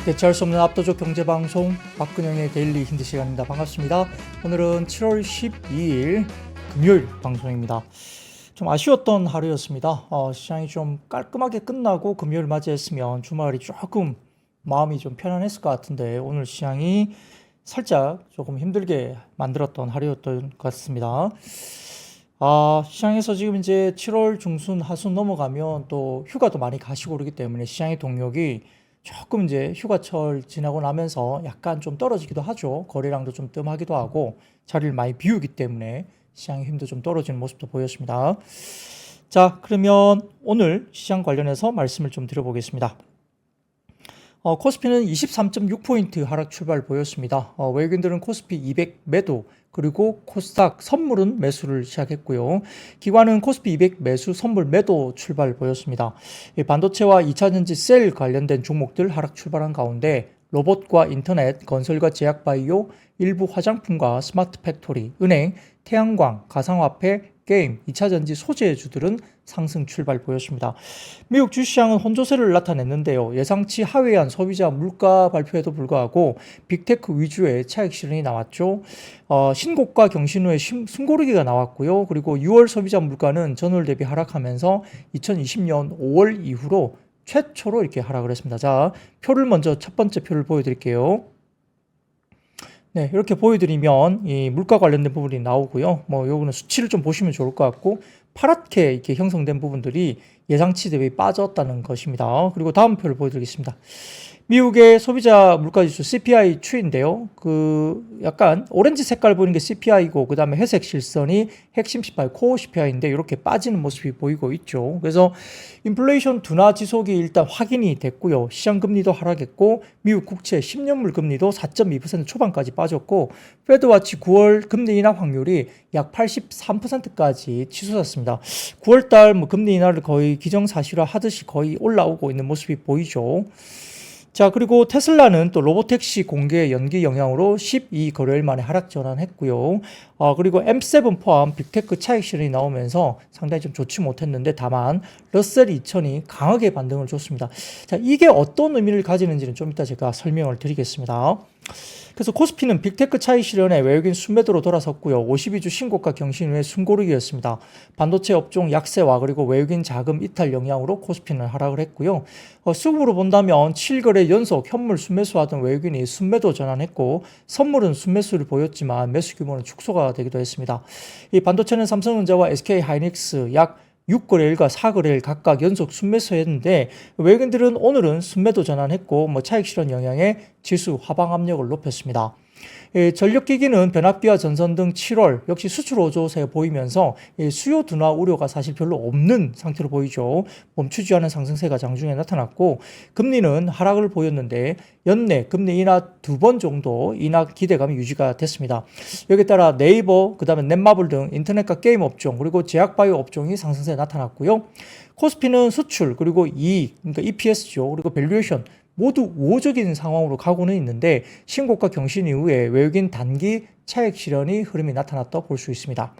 대체할 수 없는 압도적 경제방송 박근영의 데일리 힌트 시간입니다. 반갑습니다. 오늘은 7월 12일 금요일 방송입니다. 좀 아쉬웠던 하루였습니다. 시장이 좀 깔끔하게 끝나고 금요일 맞이했으면 주말이 조금 마음이 좀 편안했을 것 같은데 오늘 시장이 살짝 조금 힘들게 만들었던 하루였던 것 같습니다. 시장에서 지금 이제 7월 중순, 하순 넘어가면 또 휴가도 많이 가시고 그러기 때문에 시장의 동력이 조금 이제 휴가철 지나고 나면서 약간 좀 떨어지기도 하죠. 거래량도 좀 뜸하기도 하고 자리를 많이 비우기 때문에 시장의 힘도 좀 떨어지는 모습도 보였습니다. 자, 그러면 오늘 시장 관련해서 말씀을 좀 드려보겠습니다. 코스피는 23.6포인트 하락 출발 보였습니다. 외국인들은 코스피 200 매도 그리고 코스닥 선물은 매수를 시작했고요. 기관은 코스피 200 매수 선물 매도 출발 보였습니다. 반도체와 2차전지 셀 관련된 종목들 하락 출발한 가운데 로봇과 인터넷, 건설과 제약바이오, 일부 화장품과 스마트 팩토리, 은행, 태양광, 가상화폐, 게임, 2차전지 소재주들은 상승 출발 보였습니다. 미국 주시장은 혼조세를 나타냈는데요. 예상치 하회한 소비자 물가 발표에도 불구하고 빅테크 위주의 차익 실현이 나왔죠. 신고가 경신 후에 숨고르기가 나왔고요. 그리고 6월 소비자 물가는 전월 대비 하락하면서 2020년 5월 이후로 최초로 이렇게 하락을 했습니다. 자, 표를 먼저 첫 번째 표를 보여드릴게요. 네, 이렇게 보여드리면 이 물가 관련된 부분이 나오고요. 요거는 수치를 좀 보시면 좋을 것 같고 파랗게 이렇게 형성된 부분들이 예상치 대비 빠졌다는 것입니다. 그리고 다음 표를 보여드리겠습니다. 미국의 소비자 물가지수 CPI 추인데요. 약간 오렌지 색깔 보이는 게 CPI고 그 다음에 회색 실선이 핵심 CPI, 코어 CPI인데 이렇게 빠지는 모습이 보이고 있죠. 그래서 인플레이션 둔화 지속이 일단 확인이 됐고요. 시장 금리도 하락했고 미국 국채 10년물 금리도 4.2% 초반까지 빠졌고 페드와치 9월 금리 인하 확률이 약 83%까지 치솟았습니다. 9월달 금리 인하를 거의 기정사실화 하듯이 거의 올라오고 있는 모습이 보이죠. 자, 그리고 테슬라는 또 로보택시 공개 연기 영향으로 12거래일 만에 하락 전환했고요. 그리고 M7 포함 빅테크 차익 실현이 나오면서 상당히 좀 좋지 못했는데 다만 러셀 2000이 강하게 반등을 줬습니다. 자, 이게 어떤 의미를 가지는지는 좀 이따 제가 설명을 드리겠습니다. 그래서 코스피는 빅테크 차익 실현에 외국인 순매도로 돌아섰고요. 52주 신고가 경신 후에 숨고르기였습니다. 반도체 업종 약세와 그리고 외국인 자금 이탈 영향으로 코스피는 하락을 했고요. 수급으로 본다면 7거래 연속 현물 순매수하던 외국인이 순매도 전환했고 선물은 순매수를 보였지만 매수 규모는 축소가 되기도 했습니다. 이 반도체는 삼성전자와 SK하이닉스 약 6거래일과 4거래일 각각 연속 순매수했는데 외국인들은 오늘은 순매도 전환했고 차익 실현 영향에 지수 하방 압력을 높였습니다. 전력기기는 변압기와 전선 등 7월 역시 수출 호조세 보이면서 수요 둔화 우려가 사실 별로 없는 상태로 보이죠. 멈추지 않은 상승세가 장중에 나타났고 금리는 하락을 보였는데 연내 금리 인하 2번 정도 인하 기대감이 유지가 됐습니다. 여기에 따라 네이버, 그 다음에 넷마블 등 인터넷과 게임 업종 그리고 제약바이오 업종이 상승세에 나타났고요. 코스피는 수출 그리고 이익, 그러니까 EPS죠. 그리고 밸류에이션 모두 우호적인 상황으로 가고는 있는데 신고가 경신 이후에 외국인 단기 차익 실현이 흐름이 나타났다고 볼 수 있습니다.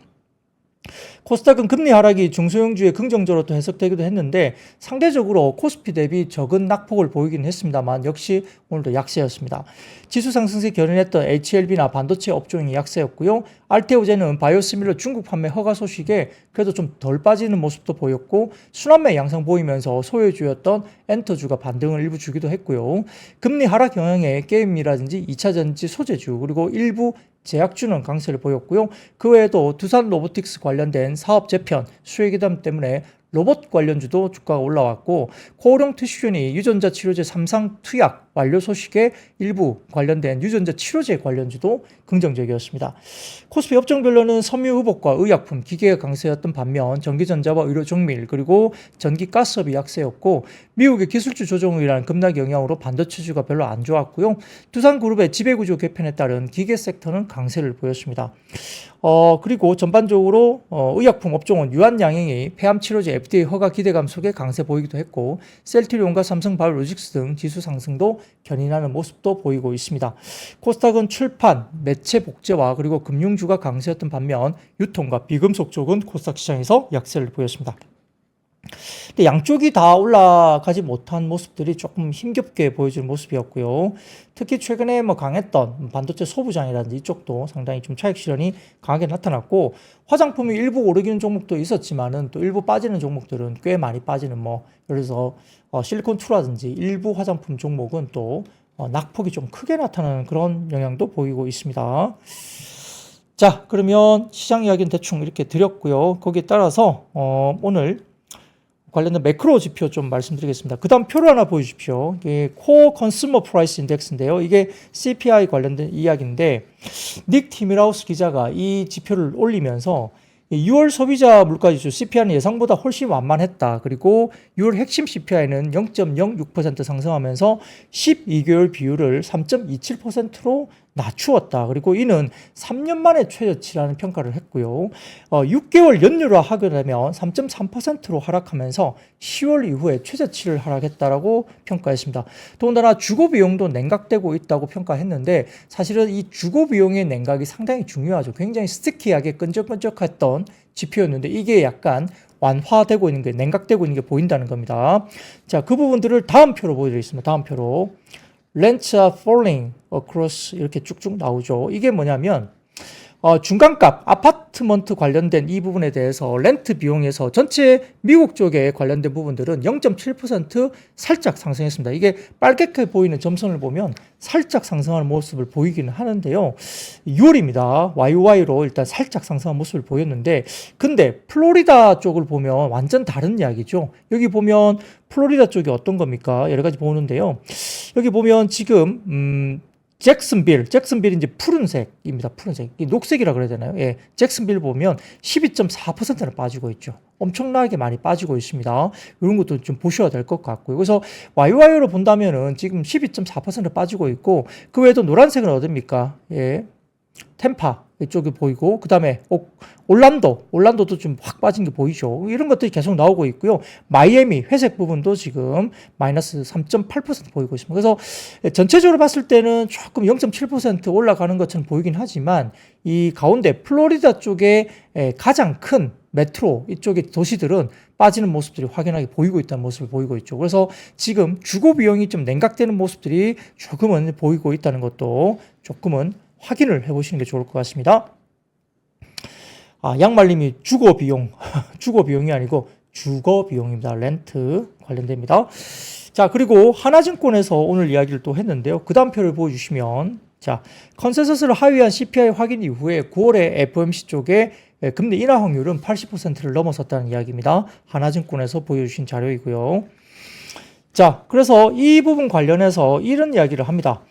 코스닥은 금리 하락이 중소형주에 긍정적으로 또 해석되기도 했는데 상대적으로 코스피 대비 적은 낙폭을 보이긴 했습니다만 역시 오늘도 약세였습니다. 지수 상승세 견인했던 HLB나 반도체 업종이 약세였고요. 알테오제는 바이오시밀러 중국 판매 허가 소식에 그래도 좀 덜 빠지는 모습도 보였고 순환매 양상 보이면서 소외주였던 엔터주가 반등을 일부 주기도 했고요. 금리 하락 영향에 게임이라든지 2차전지 소재주 그리고 일부 제약주는 강세를 보였고요. 그 외에도 두산 로보틱스 관련된 사업 재편, 수혜기담 때문에 로봇 관련주도 주가가 올라왔고 코오롱 투슈전이 유전자 치료제 삼상 투약 완료 소식에 일부 관련된 유전자 치료제 관련주도 긍정적이었습니다. 코스피 업종별로는 섬유의복과 의약품, 기계가 강세였던 반면 전기전자와 의료정밀 그리고 전기가스업이 약세였고 미국의 기술주 조정을 위한 급락 영향으로 반도체주가 별로 안 좋았고요. 두산그룹의 지배구조 개편에 따른 기계 섹터는 강세를 보였습니다. 그리고 전반적으로 의약품 업종은 유한양행이 폐암치료제 FDA 허가 기대감 속에 강세 보이기도 했고 셀트리온과 삼성바이오로직스 등 지수 상승도 견인하는 모습도 보이고 있습니다. 코스닥은 출판, 매체 복제와 그리고 금융주가 강세였던 반면 유통과 비금속 쪽은 코스닥 시장에서 약세를 보였습니다. 근데 양쪽이 다 올라가지 못한 모습들이 조금 힘겹게 보여지는 모습이었고요. 특히 최근에 뭐 강했던 반도체 소부장이라든지 이쪽도 상당히 좀 차익 실현이 강하게 나타났고, 화장품이 일부 오르기는 종목도 있었지만은 또 일부 빠지는 종목들은 꽤 많이 빠지는, 뭐 예를 들어서 실리콘2라든지 일부 화장품 종목은 또 낙폭이 좀 크게 나타나는 그런 영향도 보이고 있습니다. 자, 그러면 시장 이야기는 대충 이렇게 드렸고요. 거기에 따라서 오늘 관련된 매크로 지표 좀 말씀드리겠습니다. 그 다음 표를 하나 보여주십시오. 이게 코어 컨슈머 프라이스 인덱스인데요. 이게 CPI 관련된 이야기인데, 닉 티밀하우스 기자가 이 지표를 올리면서 6월 소비자 물가지수 CPI는 예상보다 훨씬 완만했다. 그리고 6월 핵심 CPI는 0.06% 상승하면서 12개월 비율을 3.27%로 낮추었다. 그리고 이는 3년 만에 최저치라는 평가를 했고요. 6개월 연율화 하게 되면 3.3%로 하락하면서 10월 이후에 최저치를 하락했다라고 평가했습니다. 더군다나 주거 비용도 냉각되고 있다고 평가했는데, 사실은 이 주거 비용의 냉각이 상당히 중요하죠. 굉장히 스티키하게 끈적끈적했던 지표였는데 이게 약간 완화되고 있는 게, 냉각되고 있는 게 보인다는 겁니다. 자, 그 부분들을 다음 표로 보여드리겠습니다. 다음 표로. Rents are falling across 이렇게 쭉쭉 나오죠. 이게 뭐냐면 중간값, 아파트먼트 관련된 이 부분에 대해서 렌트 비용에서 전체 미국 쪽에 관련된 부분들은 0.7% 살짝 상승했습니다. 이게 빨갛게 보이는 점선을 보면 살짝 상승하는 모습을 보이기는 하는데요. 6월입니다. YOY로 일단 살짝 상승한 모습을 보였는데, 근데 플로리다 쪽을 보면 완전 다른 이야기죠. 여기 보면 플로리다 쪽이 어떤 겁니까? 여러 가지 보는데요. 여기 보면 지금 잭슨빌이 이제 푸른색입니다. 푸른색. 녹색이라 그래야 되나요? 예. 잭슨빌 보면 12.4%나 빠지고 있죠. 엄청나게 많이 빠지고 있습니다. 이런 것도 좀 보셔야 될 것 같고요. 그래서 YY로 본다면은 지금 12.4% 빠지고 있고, 그 외에도 노란색은 어딥니까? 예. 템파 이쪽이 보이고, 그 다음에 올란도도 좀 확 빠진 게 보이죠. 이런 것들이 계속 나오고 있고요. 마이애미 회색 부분도 지금 마이너스 3.8% 보이고 있습니다. 그래서 전체적으로 봤을 때는 조금 0.7% 올라가는 것처럼 보이긴 하지만, 이 가운데 플로리다 쪽에 가장 큰 메트로 이쪽의 도시들은 빠지는 모습들이 확연하게 보이고 있다는 모습을 보이고 있죠. 그래서 지금 주거 비용이 좀 냉각되는 모습들이 조금은 보이고 있다는 것도 조금은 확인을 해보시는 게 좋을 것 같습니다. 양말님이 주거 비용, 주거 비용이 아니고 주거 비용입니다. 렌트 관련됩니다. 자, 그리고 하나증권에서 오늘 이야기를 또 했는데요. 그 다음 표를 보여주시면, 자, 컨센서스를 하위한 CPI 확인 이후에 9월에 FOMC 쪽에 금리 인하 확률은 80%를 넘어섰다는 이야기입니다. 하나증권에서 보여주신 자료이고요. 자, 그래서 이 부분 관련해서 이런 이야기를 합니다.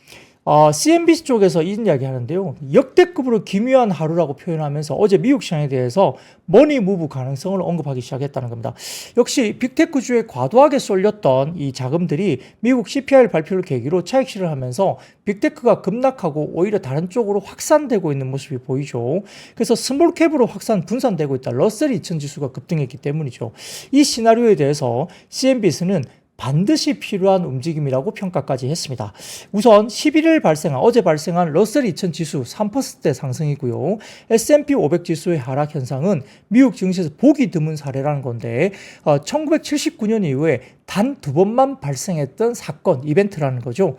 CNBC 쪽에서 이런 이야기 하는데요. 역대급으로 기묘한 하루라고 표현하면서 어제 미국 시장에 대해서 머니 무브 가능성을 언급하기 시작했다는 겁니다. 역시 빅테크주에 과도하게 쏠렸던 이 자금들이 미국 CPI 발표를 계기로 차익 실현을 하면서 빅테크가 급락하고 오히려 다른 쪽으로 확산되고 있는 모습이 보이죠. 그래서 스몰캡으로 분산되고 있다. 러셀 2000 지수가 급등했기 때문이죠. 이 시나리오에 대해서 CNBC는 반드시 필요한 움직임이라고 평가까지 했습니다. 우선 11일 어제 발생한 러셀 2000 지수 3% 상승이고요. S&P 500 지수의 하락 현상은 미국 증시에서 보기 드문 사례라는 건데, 1979년 이후에 단 2번만 발생했던 사건, 이벤트라는 거죠.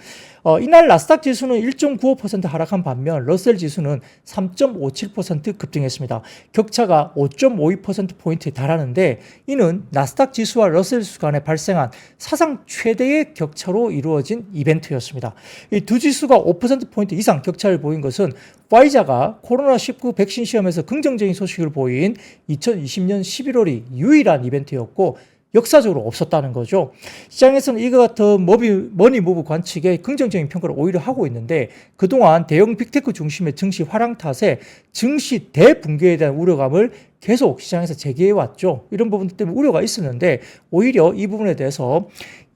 이날 나스닥 지수는 1.95% 하락한 반면 러셀 지수는 3.57% 급등했습니다. 격차가 5.52%포인트에 달하는데, 이는 나스닥 지수와 러셀 지수 간에 발생한 사상 최대의 격차로 이루어진 이벤트였습니다. 이 두 지수가 5%포인트 이상 격차를 보인 것은 화이자가 코로나19 백신 시험에서 긍정적인 소식을 보인 2020년 11월이 유일한 이벤트였고, 역사적으로 없었다는 거죠. 시장에서는 이와 같은 머니 무브 관측에 긍정적인 평가를 오히려 하고 있는데, 그동안 대형 빅테크 중심의 증시 화랑 탓에 증시 대붕괴에 대한 우려감을 계속 시장에서 제기해왔죠. 이런 부분 때문에 우려가 있었는데, 오히려 이 부분에 대해서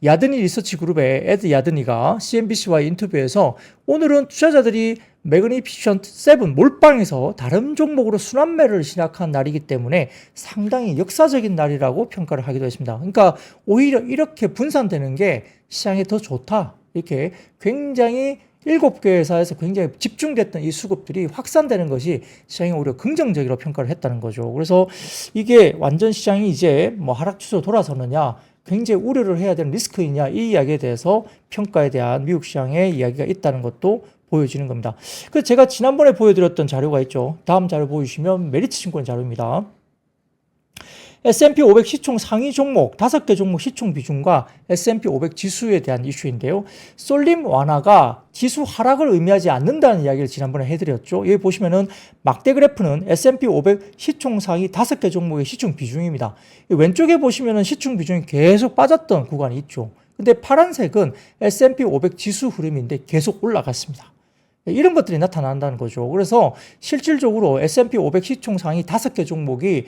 야드니 리서치 그룹의 에드 야드니가 CNBC와의 인터뷰에서 오늘은 투자자들이 매그니피션트 7 몰빵에서 다른 종목으로 순환매를 시작한 날이기 때문에 상당히 역사적인 날이라고 평가를 하기도 했습니다. 그러니까 오히려 이렇게 분산되는 게 시장에 더 좋다. 이렇게 굉장히 7개 회사에서 굉장히 집중됐던 이 수급들이 확산되는 것이 시장이 오히려 긍정적으로 평가를 했다는 거죠. 그래서 이게 완전 시장이 이제 뭐 하락 추세로 돌아서느냐, 굉장히 우려를 해야 되는 리스크이냐, 이 이야기에 대해서 평가에 대한 미국 시장의 이야기가 있다는 것도 보여지는 겁니다. 그래서 제가 지난번에 보여드렸던 자료가 있죠. 다음 자료 보여주시면 메리츠 증권 자료입니다. S&P 500 시총 상위 종목 5개 종목 시총 비중과 S&P 500 지수에 대한 이슈인데요. 쏠림 완화가 지수 하락을 의미하지 않는다는 이야기를 지난번에 해드렸죠. 여기 보시면은 막대 그래프는 S&P 500 시총 상위 5개 종목의 시총 비중입니다. 왼쪽에 보시면은 시총 비중이 계속 빠졌던 구간이 있죠. 근데 파란색은 S&P 500 지수 흐름인데 계속 올라갔습니다. 이런 것들이 나타난다는 거죠. 그래서 실질적으로 S&P 500 시총 상위 5개 종목이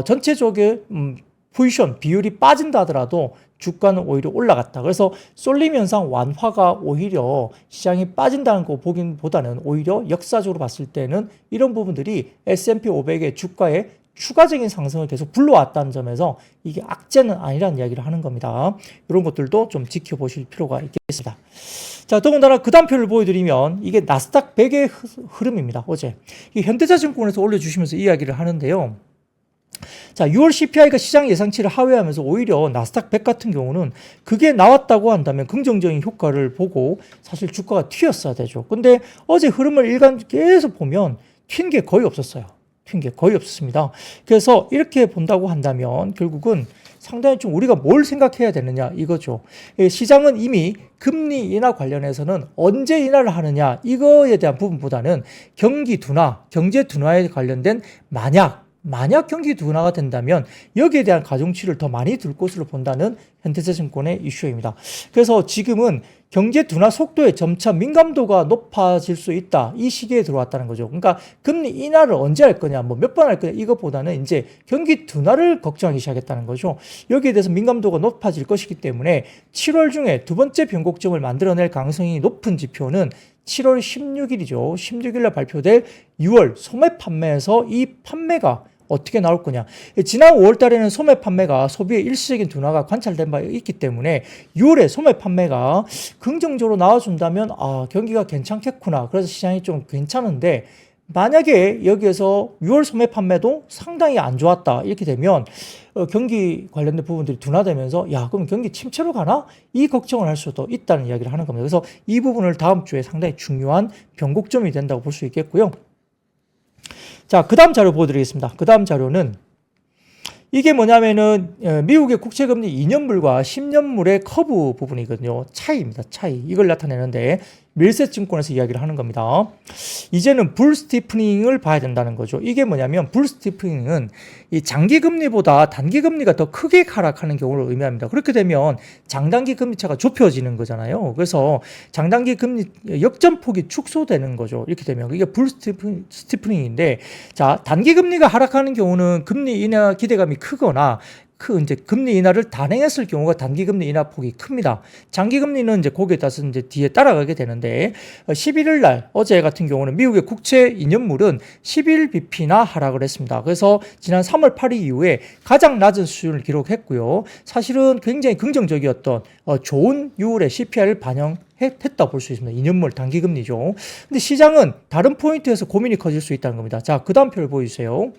전체적인 포지션 비율이 빠진다 하더라도 주가는 오히려 올라갔다. 그래서 쏠림 현상 완화가 오히려 시장이 빠진다는 거 보기보다는 오히려 역사적으로 봤을 때는 이런 부분들이 S&P 500의 주가에 추가적인 상승을 계속 불러왔다는 점에서 이게 악재는 아니라는 이야기를 하는 겁니다. 이런 것들도 좀 지켜보실 필요가 있겠습니다. 자, 더군다나 그 다음 표를 보여드리면 이게 나스닥 100의 흐름입니다. 어제 이 현대차증권에서 올려주시면서 이야기를 하는데요. 자, 6월 CPI가 시장 예상치를 하회하면서 오히려 나스닥 100 같은 경우는 그게 나왔다고 한다면 긍정적인 효과를 보고 사실 주가가 튀었어야 되죠. 근데 어제 흐름을 일간 계속 보면 튄 게 거의 없었어요. 튄 게 거의 없었습니다. 그래서 이렇게 본다고 한다면 결국은 상당히 좀 우리가 뭘 생각해야 되느냐 이거죠. 시장은 이미 금리 인하 관련해서는 언제 인하를 하느냐 이거에 대한 부분보다는 경기 둔화, 경제 둔화에 관련된 만약 경기 둔화가 된다면 여기에 대한 가중치를 더 많이 둘 것으로 본다는 현대차증권의 이슈입니다. 그래서 지금은 경제 둔화 속도에 점차 민감도가 높아질 수 있다. 이 시기에 들어왔다는 거죠. 그러니까 금리 인하를 언제 할 거냐, 뭐 몇 번 할 거냐 이것보다는 이제 경기 둔화를 걱정하기 시작했다는 거죠. 여기에 대해서 민감도가 높아질 것이기 때문에 7월 중에 두 번째 변곡점을 만들어낼 가능성이 높은 지표는 7월 16일이죠. 16일날 발표될 6월 소매 판매에서 이 판매가 어떻게 나올 거냐. 지난 5월 달에는 소매 판매가 소비의 일시적인 둔화가 관찰된 바 있기 때문에 6월에 소매 판매가 긍정적으로 나와준다면 경기가 괜찮겠구나. 그래서 시장이 좀 괜찮은데 만약에 여기에서 6월 소매 판매도 상당히 안 좋았다. 이렇게 되면 경기 관련된 부분들이 둔화되면서 그럼 경기 침체로 가나? 이 걱정을 할 수도 있다는 이야기를 하는 겁니다. 그래서 이 부분을 다음 주에 상당히 중요한 변곡점이 된다고 볼 수 있겠고요. 자, 그 다음 자료 보여드리겠습니다. 그 다음 자료는 이게 뭐냐면은 미국의 국채금리 2년물과 10년물의 커브 부분이거든요. 차이입니다. 차이. 이걸 나타내는데 밀셋증권에서 이야기를 하는 겁니다. 이제는 불 스티프닝을 봐야 된다는 거죠. 이게 뭐냐면 불 스티프닝은 이 장기금리보다 단기금리가 더 크게 하락하는 경우를 의미합니다. 그렇게 되면 장단기 금리차가 좁혀지는 거잖아요. 그래서 장단기 금리 역전폭이 축소되는 거죠. 이렇게 되면 이게 불 스티프닝인데, 자, 단기금리가 하락하는 경우는 금리 인하 기대감이 크거나 이제 금리 인하를 단행했을 경우가 단기금리 인하 폭이 큽니다. 장기금리는 이제 거기에 따라서 이제 뒤에 따라가게 되는데 11일 날 어제 같은 경우는 미국의 국채 2년물은 11bp나 하락을 했습니다. 그래서 지난 3월 8일 이후에 가장 낮은 수준을 기록했고요. 사실은 굉장히 긍정적이었던 좋은 6월의 CPI를 반영했다 볼 수 있습니다. 2년물 단기금리죠. 근데 시장은 다른 포인트에서 고민이 커질 수 있다는 겁니다. 자, 그 다음 표를 보여주세요.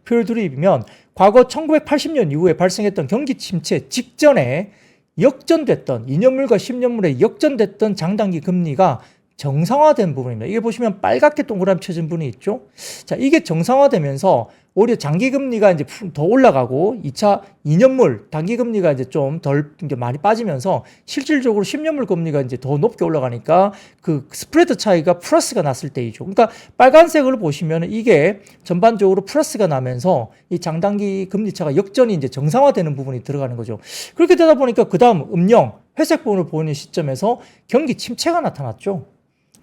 표를 들이면 과거 1980년 이후에 발생했던 경기 침체 직전에 역전됐던 2년물과 10년물에 역전됐던 장단기 금리가 정상화된 부분입니다. 이게 보시면 빨갛게 동그라미 쳐진 부분이 있죠. 자, 이게 정상화되면서 오히려 장기금리가 이제 더 올라가고 2차 2년물 단기금리가 이제 좀 덜 많이 빠지면서 실질적으로 10년물 금리가 이제 더 높게 올라가니까 그 스프레드 차이가 플러스가 났을 때이죠. 그러니까 빨간색을 보시면 이게 전반적으로 플러스가 나면서 이 장단기 금리 차가 역전이 이제 정상화되는 부분이 들어가는 거죠. 그렇게 되다 보니까 그 다음 음영 회색 부분을 보이는 시점에서 경기 침체가 나타났죠.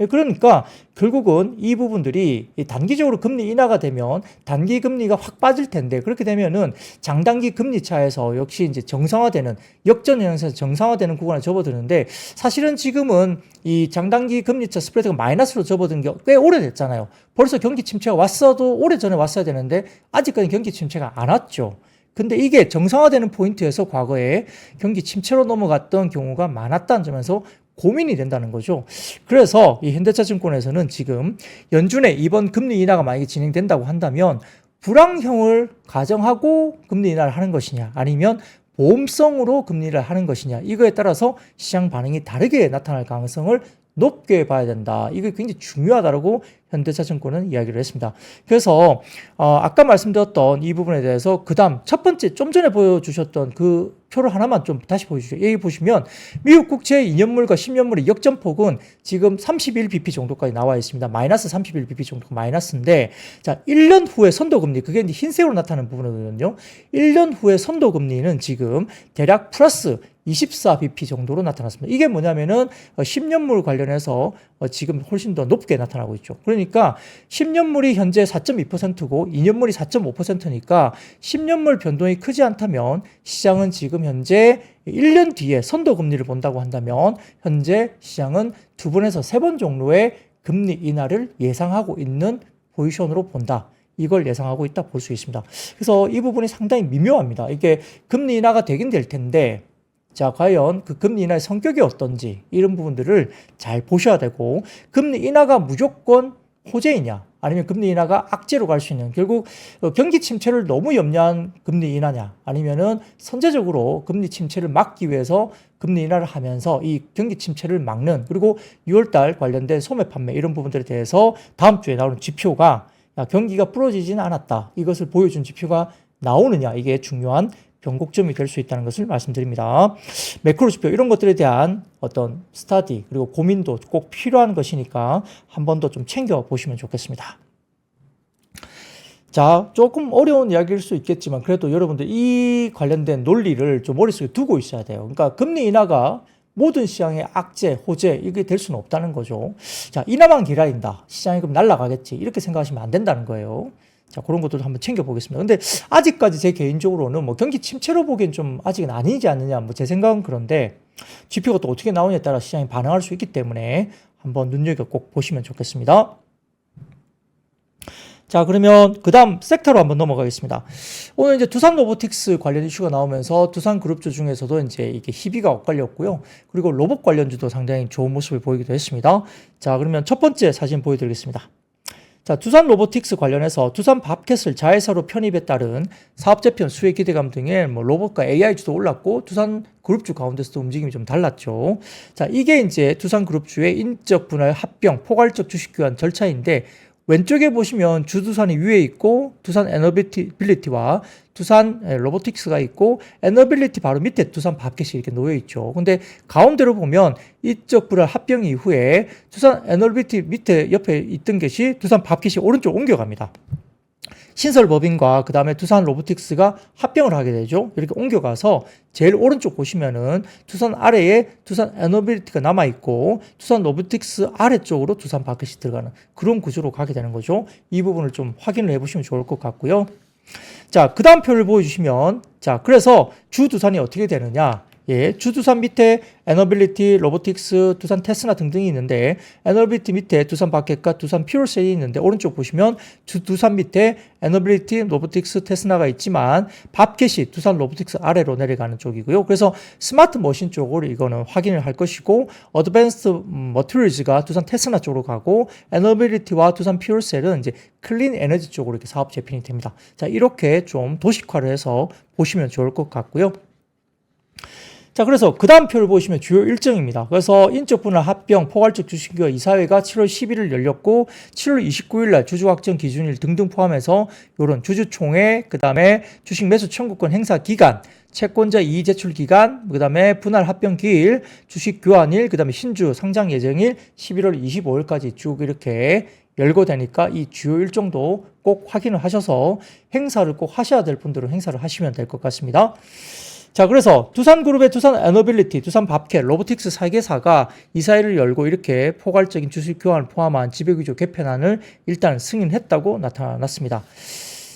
그러니까 결국은 이 부분들이 단기적으로 금리 인하가 되면 단기 금리가 확 빠질 텐데, 그렇게 되면은 장단기 금리 차에서 역시 이제 정상화되는 역전 현상에서 정상화되는 구간에 접어드는데, 사실은 지금은 이 장단기 금리 차 스프레드가 마이너스로 접어든 게 꽤 오래됐잖아요. 벌써 경기 침체가 왔어도 오래전에 왔어야 되는데 아직까지 경기 침체가 안 왔죠. 근데 이게 정상화되는 포인트에서 과거에 경기 침체로 넘어갔던 경우가 많았다는 점에서 고민이 된다는 거죠. 그래서 이 현대차증권에서는 지금 연준의 이번 금리 인하가 만약에 진행된다고 한다면 불황형을 가정하고 금리 인하를 하는 것이냐 아니면 보험성으로 금리 인하를 하는 것이냐 이거에 따라서 시장 반응이 다르게 나타날 가능성을 높게 봐야 된다. 이게 굉장히 중요하다고 현대차증권은 이야기를 했습니다. 그래서 아까 말씀드렸던 이 부분에 대해서 그 다음 첫 번째 좀 전에 보여주셨던 그 표를 하나만 좀 다시 보여주시죠. 여기 보시면 미국 국채 2년물과 10년물의 역전폭은 지금 31bp 정도까지 나와 있습니다. 마이너스 31bp 정도가 마이너스인데 자 1년 후에 선도금리 그게 이제 흰색으로 나타나는 부분이거든요. 1년 후에 선도금리는 지금 대략 플러스 24bp 정도로 나타났습니다. 이게 뭐냐면은 10년물 관련해서 지금 훨씬 더 높게 나타나고 있죠. 그러니까 10년물이 현재 4.2%고 2년물이 4.5%니까 10년물 변동이 크지 않다면 시장은 지금 현재 1년 뒤에 선도금리를 본다고 한다면 현재 시장은 2번에서 3번 정도의 금리 인하를 예상하고 있는 포지션으로 본다. 이걸 예상하고 있다 볼 수 있습니다. 그래서 이 부분이 상당히 미묘합니다. 이게 금리 인하가 되긴 될 텐데 자, 과연 그 금리 인하의 성격이 어떤지 이런 부분들을 잘 보셔야 되고 금리 인하가 무조건 호재이냐 아니면 금리 인하가 악재로 갈 수 있는 결국 경기 침체를 너무 염려한 금리 인하냐 아니면은 선제적으로 금리 침체를 막기 위해서 금리 인하를 하면서 이 경기 침체를 막는 그리고 6월달 관련된 소매 판매 이런 부분들에 대해서 다음 주에 나오는 지표가 경기가 부러지지는 않았다. 이것을 보여준 지표가 나오느냐 이게 중요한 변곡점이 될 수 있다는 것을 말씀드립니다. 매크로 지표 이런 것들에 대한 어떤 스터디 그리고 고민도 꼭 필요한 것이니까 한 번 더 좀 챙겨 보시면 좋겠습니다. 자, 조금 어려운 이야기일 수 있겠지만 그래도 여러분들 이 관련된 논리를 좀 머릿속에 두고 있어야 돼요. 그러니까 금리 인하가 모든 시장의 악재, 호재 이게 될 수는 없다는 거죠. 자, 인하만 기다린다. 시장이 그럼 날아가겠지. 이렇게 생각하시면 안 된다는 거예요. 자, 그런 것도 한번 챙겨보겠습니다. 근데 아직까지 제 개인적으로는 뭐 경기 침체로 보기엔 좀 아직은 아니지 않느냐, 뭐 제 생각은 그런데 지표가 또 어떻게 나오냐에 따라 시장이 반응할 수 있기 때문에 한번 눈여겨 꼭 보시면 좋겠습니다. 자, 그러면 그 다음 섹터로 한번 넘어가겠습니다. 오늘 이제 두산 로보틱스 관련 이슈가 나오면서 두산 그룹주 중에서도 이제 이게 희비가 엇갈렸고요. 그리고 로봇 관련주도 상당히 좋은 모습을 보이기도 했습니다. 자, 그러면 첫 번째 사진 보여드리겠습니다. 자, 두산 로보틱스 관련해서 두산 밥캣을 자회사로 편입에 따른 사업 재편 수혜 기대감 등의 뭐 로봇과 AI주도 올랐고 두산 그룹주 가운데서도 움직임이 좀 달랐죠. 자, 이게 이제 두산 그룹주의 인적 분할 합병 포괄적 주식 교환 절차인데 왼쪽에 보시면 주두산이 위에 있고 두산 에너빌리티와 두산 로보틱스가 있고 에너빌리티 바로 밑에 두산 밥캣이 이렇게 놓여 있죠. 근데 가운데로 보면 이쪽 분할 합병 이후에 두산 에너빌리티 밑에 옆에 있던 것이 두산 밥캣이 오른쪽 옮겨갑니다. 신설법인과 그 다음에 두산 로보틱스가 합병을 하게 되죠. 이렇게 옮겨가서 제일 오른쪽 보시면은 두산 아래에 두산 에너빌리티가 남아있고 두산 로보틱스 아래쪽으로 두산 밥캣이 들어가는 그런 구조로 가게 되는 거죠. 이 부분을 좀 확인을 해보시면 좋을 것 같고요. 자, 그 다음 표를 보여주시면 자, 그래서 주 두산이 어떻게 되느냐. 예, 주 두산 밑에 에너빌리티, 로보틱스, 두산 테스나 등등이 있는데 에너빌리티 밑에 두산 밥캣과 두산 퓨어셀이 있는데 오른쪽 보시면 두산 밑에 에너빌리티, 로보틱스, 테스나가 있지만 밥캣이 두산 로보틱스 아래로 내려가는 쪽이고요. 그래서 스마트 머신 쪽으로 이거는 확인을 할 것이고 어드밴스드 머티리얼즈가 두산 테스나 쪽으로 가고 에너빌리티와 두산 퓨어셀은 이제 클린 에너지 쪽으로 이렇게 사업 재편이 됩니다. 자, 이렇게 좀 도식화를 해서 보시면 좋을 것 같고요. 자, 그래서 그 다음 표를 보시면 주요 일정입니다. 그래서 인적 분할 합병 포괄적 주식교환 이사회가 7월 11일 열렸고 7월 29일 날 주주 확정 기준일 등등 포함해서 이런 주주총회, 그 다음에 주식 매수 청구권 행사 기간, 채권자 이의 제출 기간, 그 다음에 분할 합병 기일, 주식 교환일, 그 다음에 신주 상장 예정일 11월 25일까지 쭉 이렇게 열고 되니까 이 주요 일정도 꼭 확인을 하셔서 행사를 꼭 하셔야 될 분들은 행사를 하시면 될 것 같습니다. 자, 그래서 두산그룹의 두산 에너빌리티, 두산 밥캣, 로보틱스 4개사가 이사회를 열고 이렇게 포괄적인 주식 교환을 포함한 지배구조 개편안을 일단 승인했다고 나타났습니다.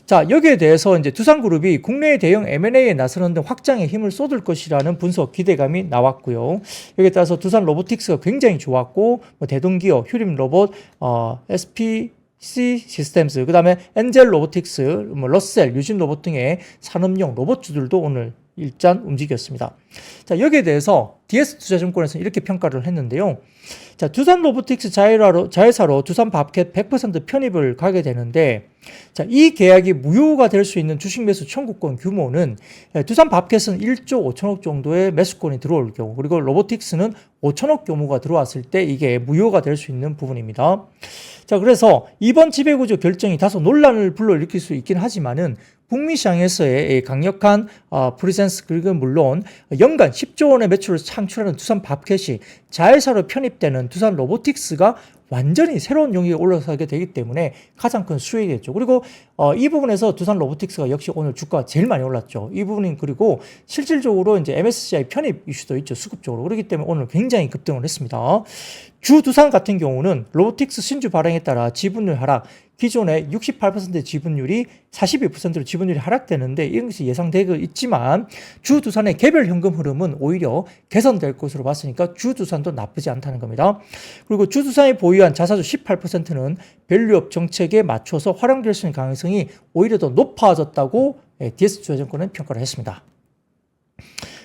자, 여기에 대해서 이제 두산그룹이 국내의 대형 M&A에 나서는 등 확장에 힘을 쏟을 것이라는 분석 기대감이 나왔고요. 여기에 따라서 두산 로보틱스가 굉장히 좋았고, 뭐 대동기업, 휴림 로봇, SPC 시스템스, 그 다음에 엔젤 로보틱스, 뭐 러셀, 유진 로봇 등의 산업용 로봇주들도 오늘 일잔 움직였습니다. 자, 여기에 대해서 DS투자증권에서는 이렇게 평가를 했는데요. 자, 두산 로보틱스 자회사로 두산 밥켓 100% 편입을 가게 되는데, 자, 이 계약이 무효가 될 수 있는 주식 매수 청구권 규모는 두산 밥켓은 1조 5천억 정도의 매수권이 들어올 경우, 그리고 로보틱스는 5천억 규모가 들어왔을 때 이게 무효가 될 수 있는 부분입니다. 자, 그래서 이번 지배구조 결정이 다소 논란을 불러일으킬 수 있긴 하지만은 북미 시장에서의 강력한 프리센스, 그리고 물론 연간 10조 원의 매출을 창출하는 두산 밥켓이 자회사로 편입되는 두산 로보틱스가 완전히 새로운 영역에 올라서게 되기 때문에 가장 큰 수익이겠죠. 그리고 이 부분에서 두산 로보틱스가 역시 오늘 주가가 제일 많이 올랐죠. 이 부분은 그리고 실질적으로 이제 MSCI 편입 이슈도 있죠. 수급적으로. 그렇기 때문에 오늘 굉장히 급등을 했습니다. 주 두산 같은 경우는 로보틱스 신주 발행에 따라 지분율 하락, 기존의 68%의 지분율이 42%로 지분율이 하락되는데 이런 것이 예상되고 있지만 주 두산의 개별 현금 흐름은 오히려 개선될 것으로 봤으니까 주 두산도 나쁘지 않다는 겁니다. 그리고 주 두산이 보유한 자사주 18%는 밸류업 정책에 맞춰서 활용될 수 있는 가능성이 오히려 더 높아졌다고 DS투자증권은 평가를 했습니다.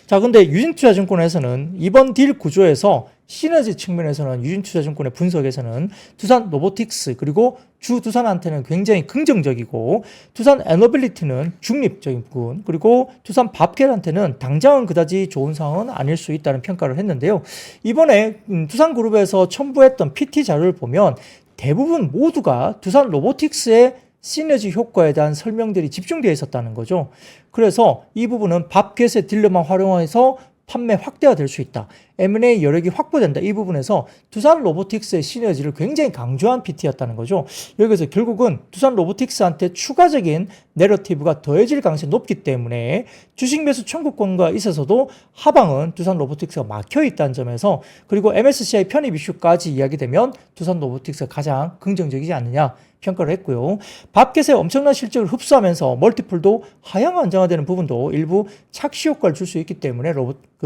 자, 근데 유진투자증권에서는 이번 딜 구조에서 시너지 측면에서는 유진투자증권의 분석에서는 두산 로보틱스 그리고 주 두산한테는 굉장히 긍정적이고 두산 에너빌리티는 중립적인 부분, 그리고 두산 밥켓한테는 당장은 그다지 좋은 상황은 아닐 수 있다는 평가를 했는데요. 이번에 두산그룹에서 첨부했던 PT 자료를 보면 대부분 모두가 두산 로보틱스의 시너지 효과에 대한 설명들이 집중되어 있었다는 거죠. 그래서 이 부분은 밥켓의 딜러만 활용해서 판매 확대가 될 수 있다. M&A 여력이 확보된다. 이 부분에서 두산 로보틱스의 시너지를 굉장히 강조한 PT였다는 거죠. 여기서 결국은 두산 로보틱스한테 추가적인 내러티브가 더해질 가능성이 높기 때문에 주식 매수 청구권과 있어서도 하방은 두산 로보틱스가 막혀 있다는 점에서, 그리고 MSCI 편입 이슈까지 이야기되면 두산 로보틱스가 가장 긍정적이지 않느냐 평가를 했고요. 밥켓의 엄청난 실적을 흡수하면서 멀티플도 하향 안정화되는 부분도 일부 착시 효과를 줄 수 있기 때문에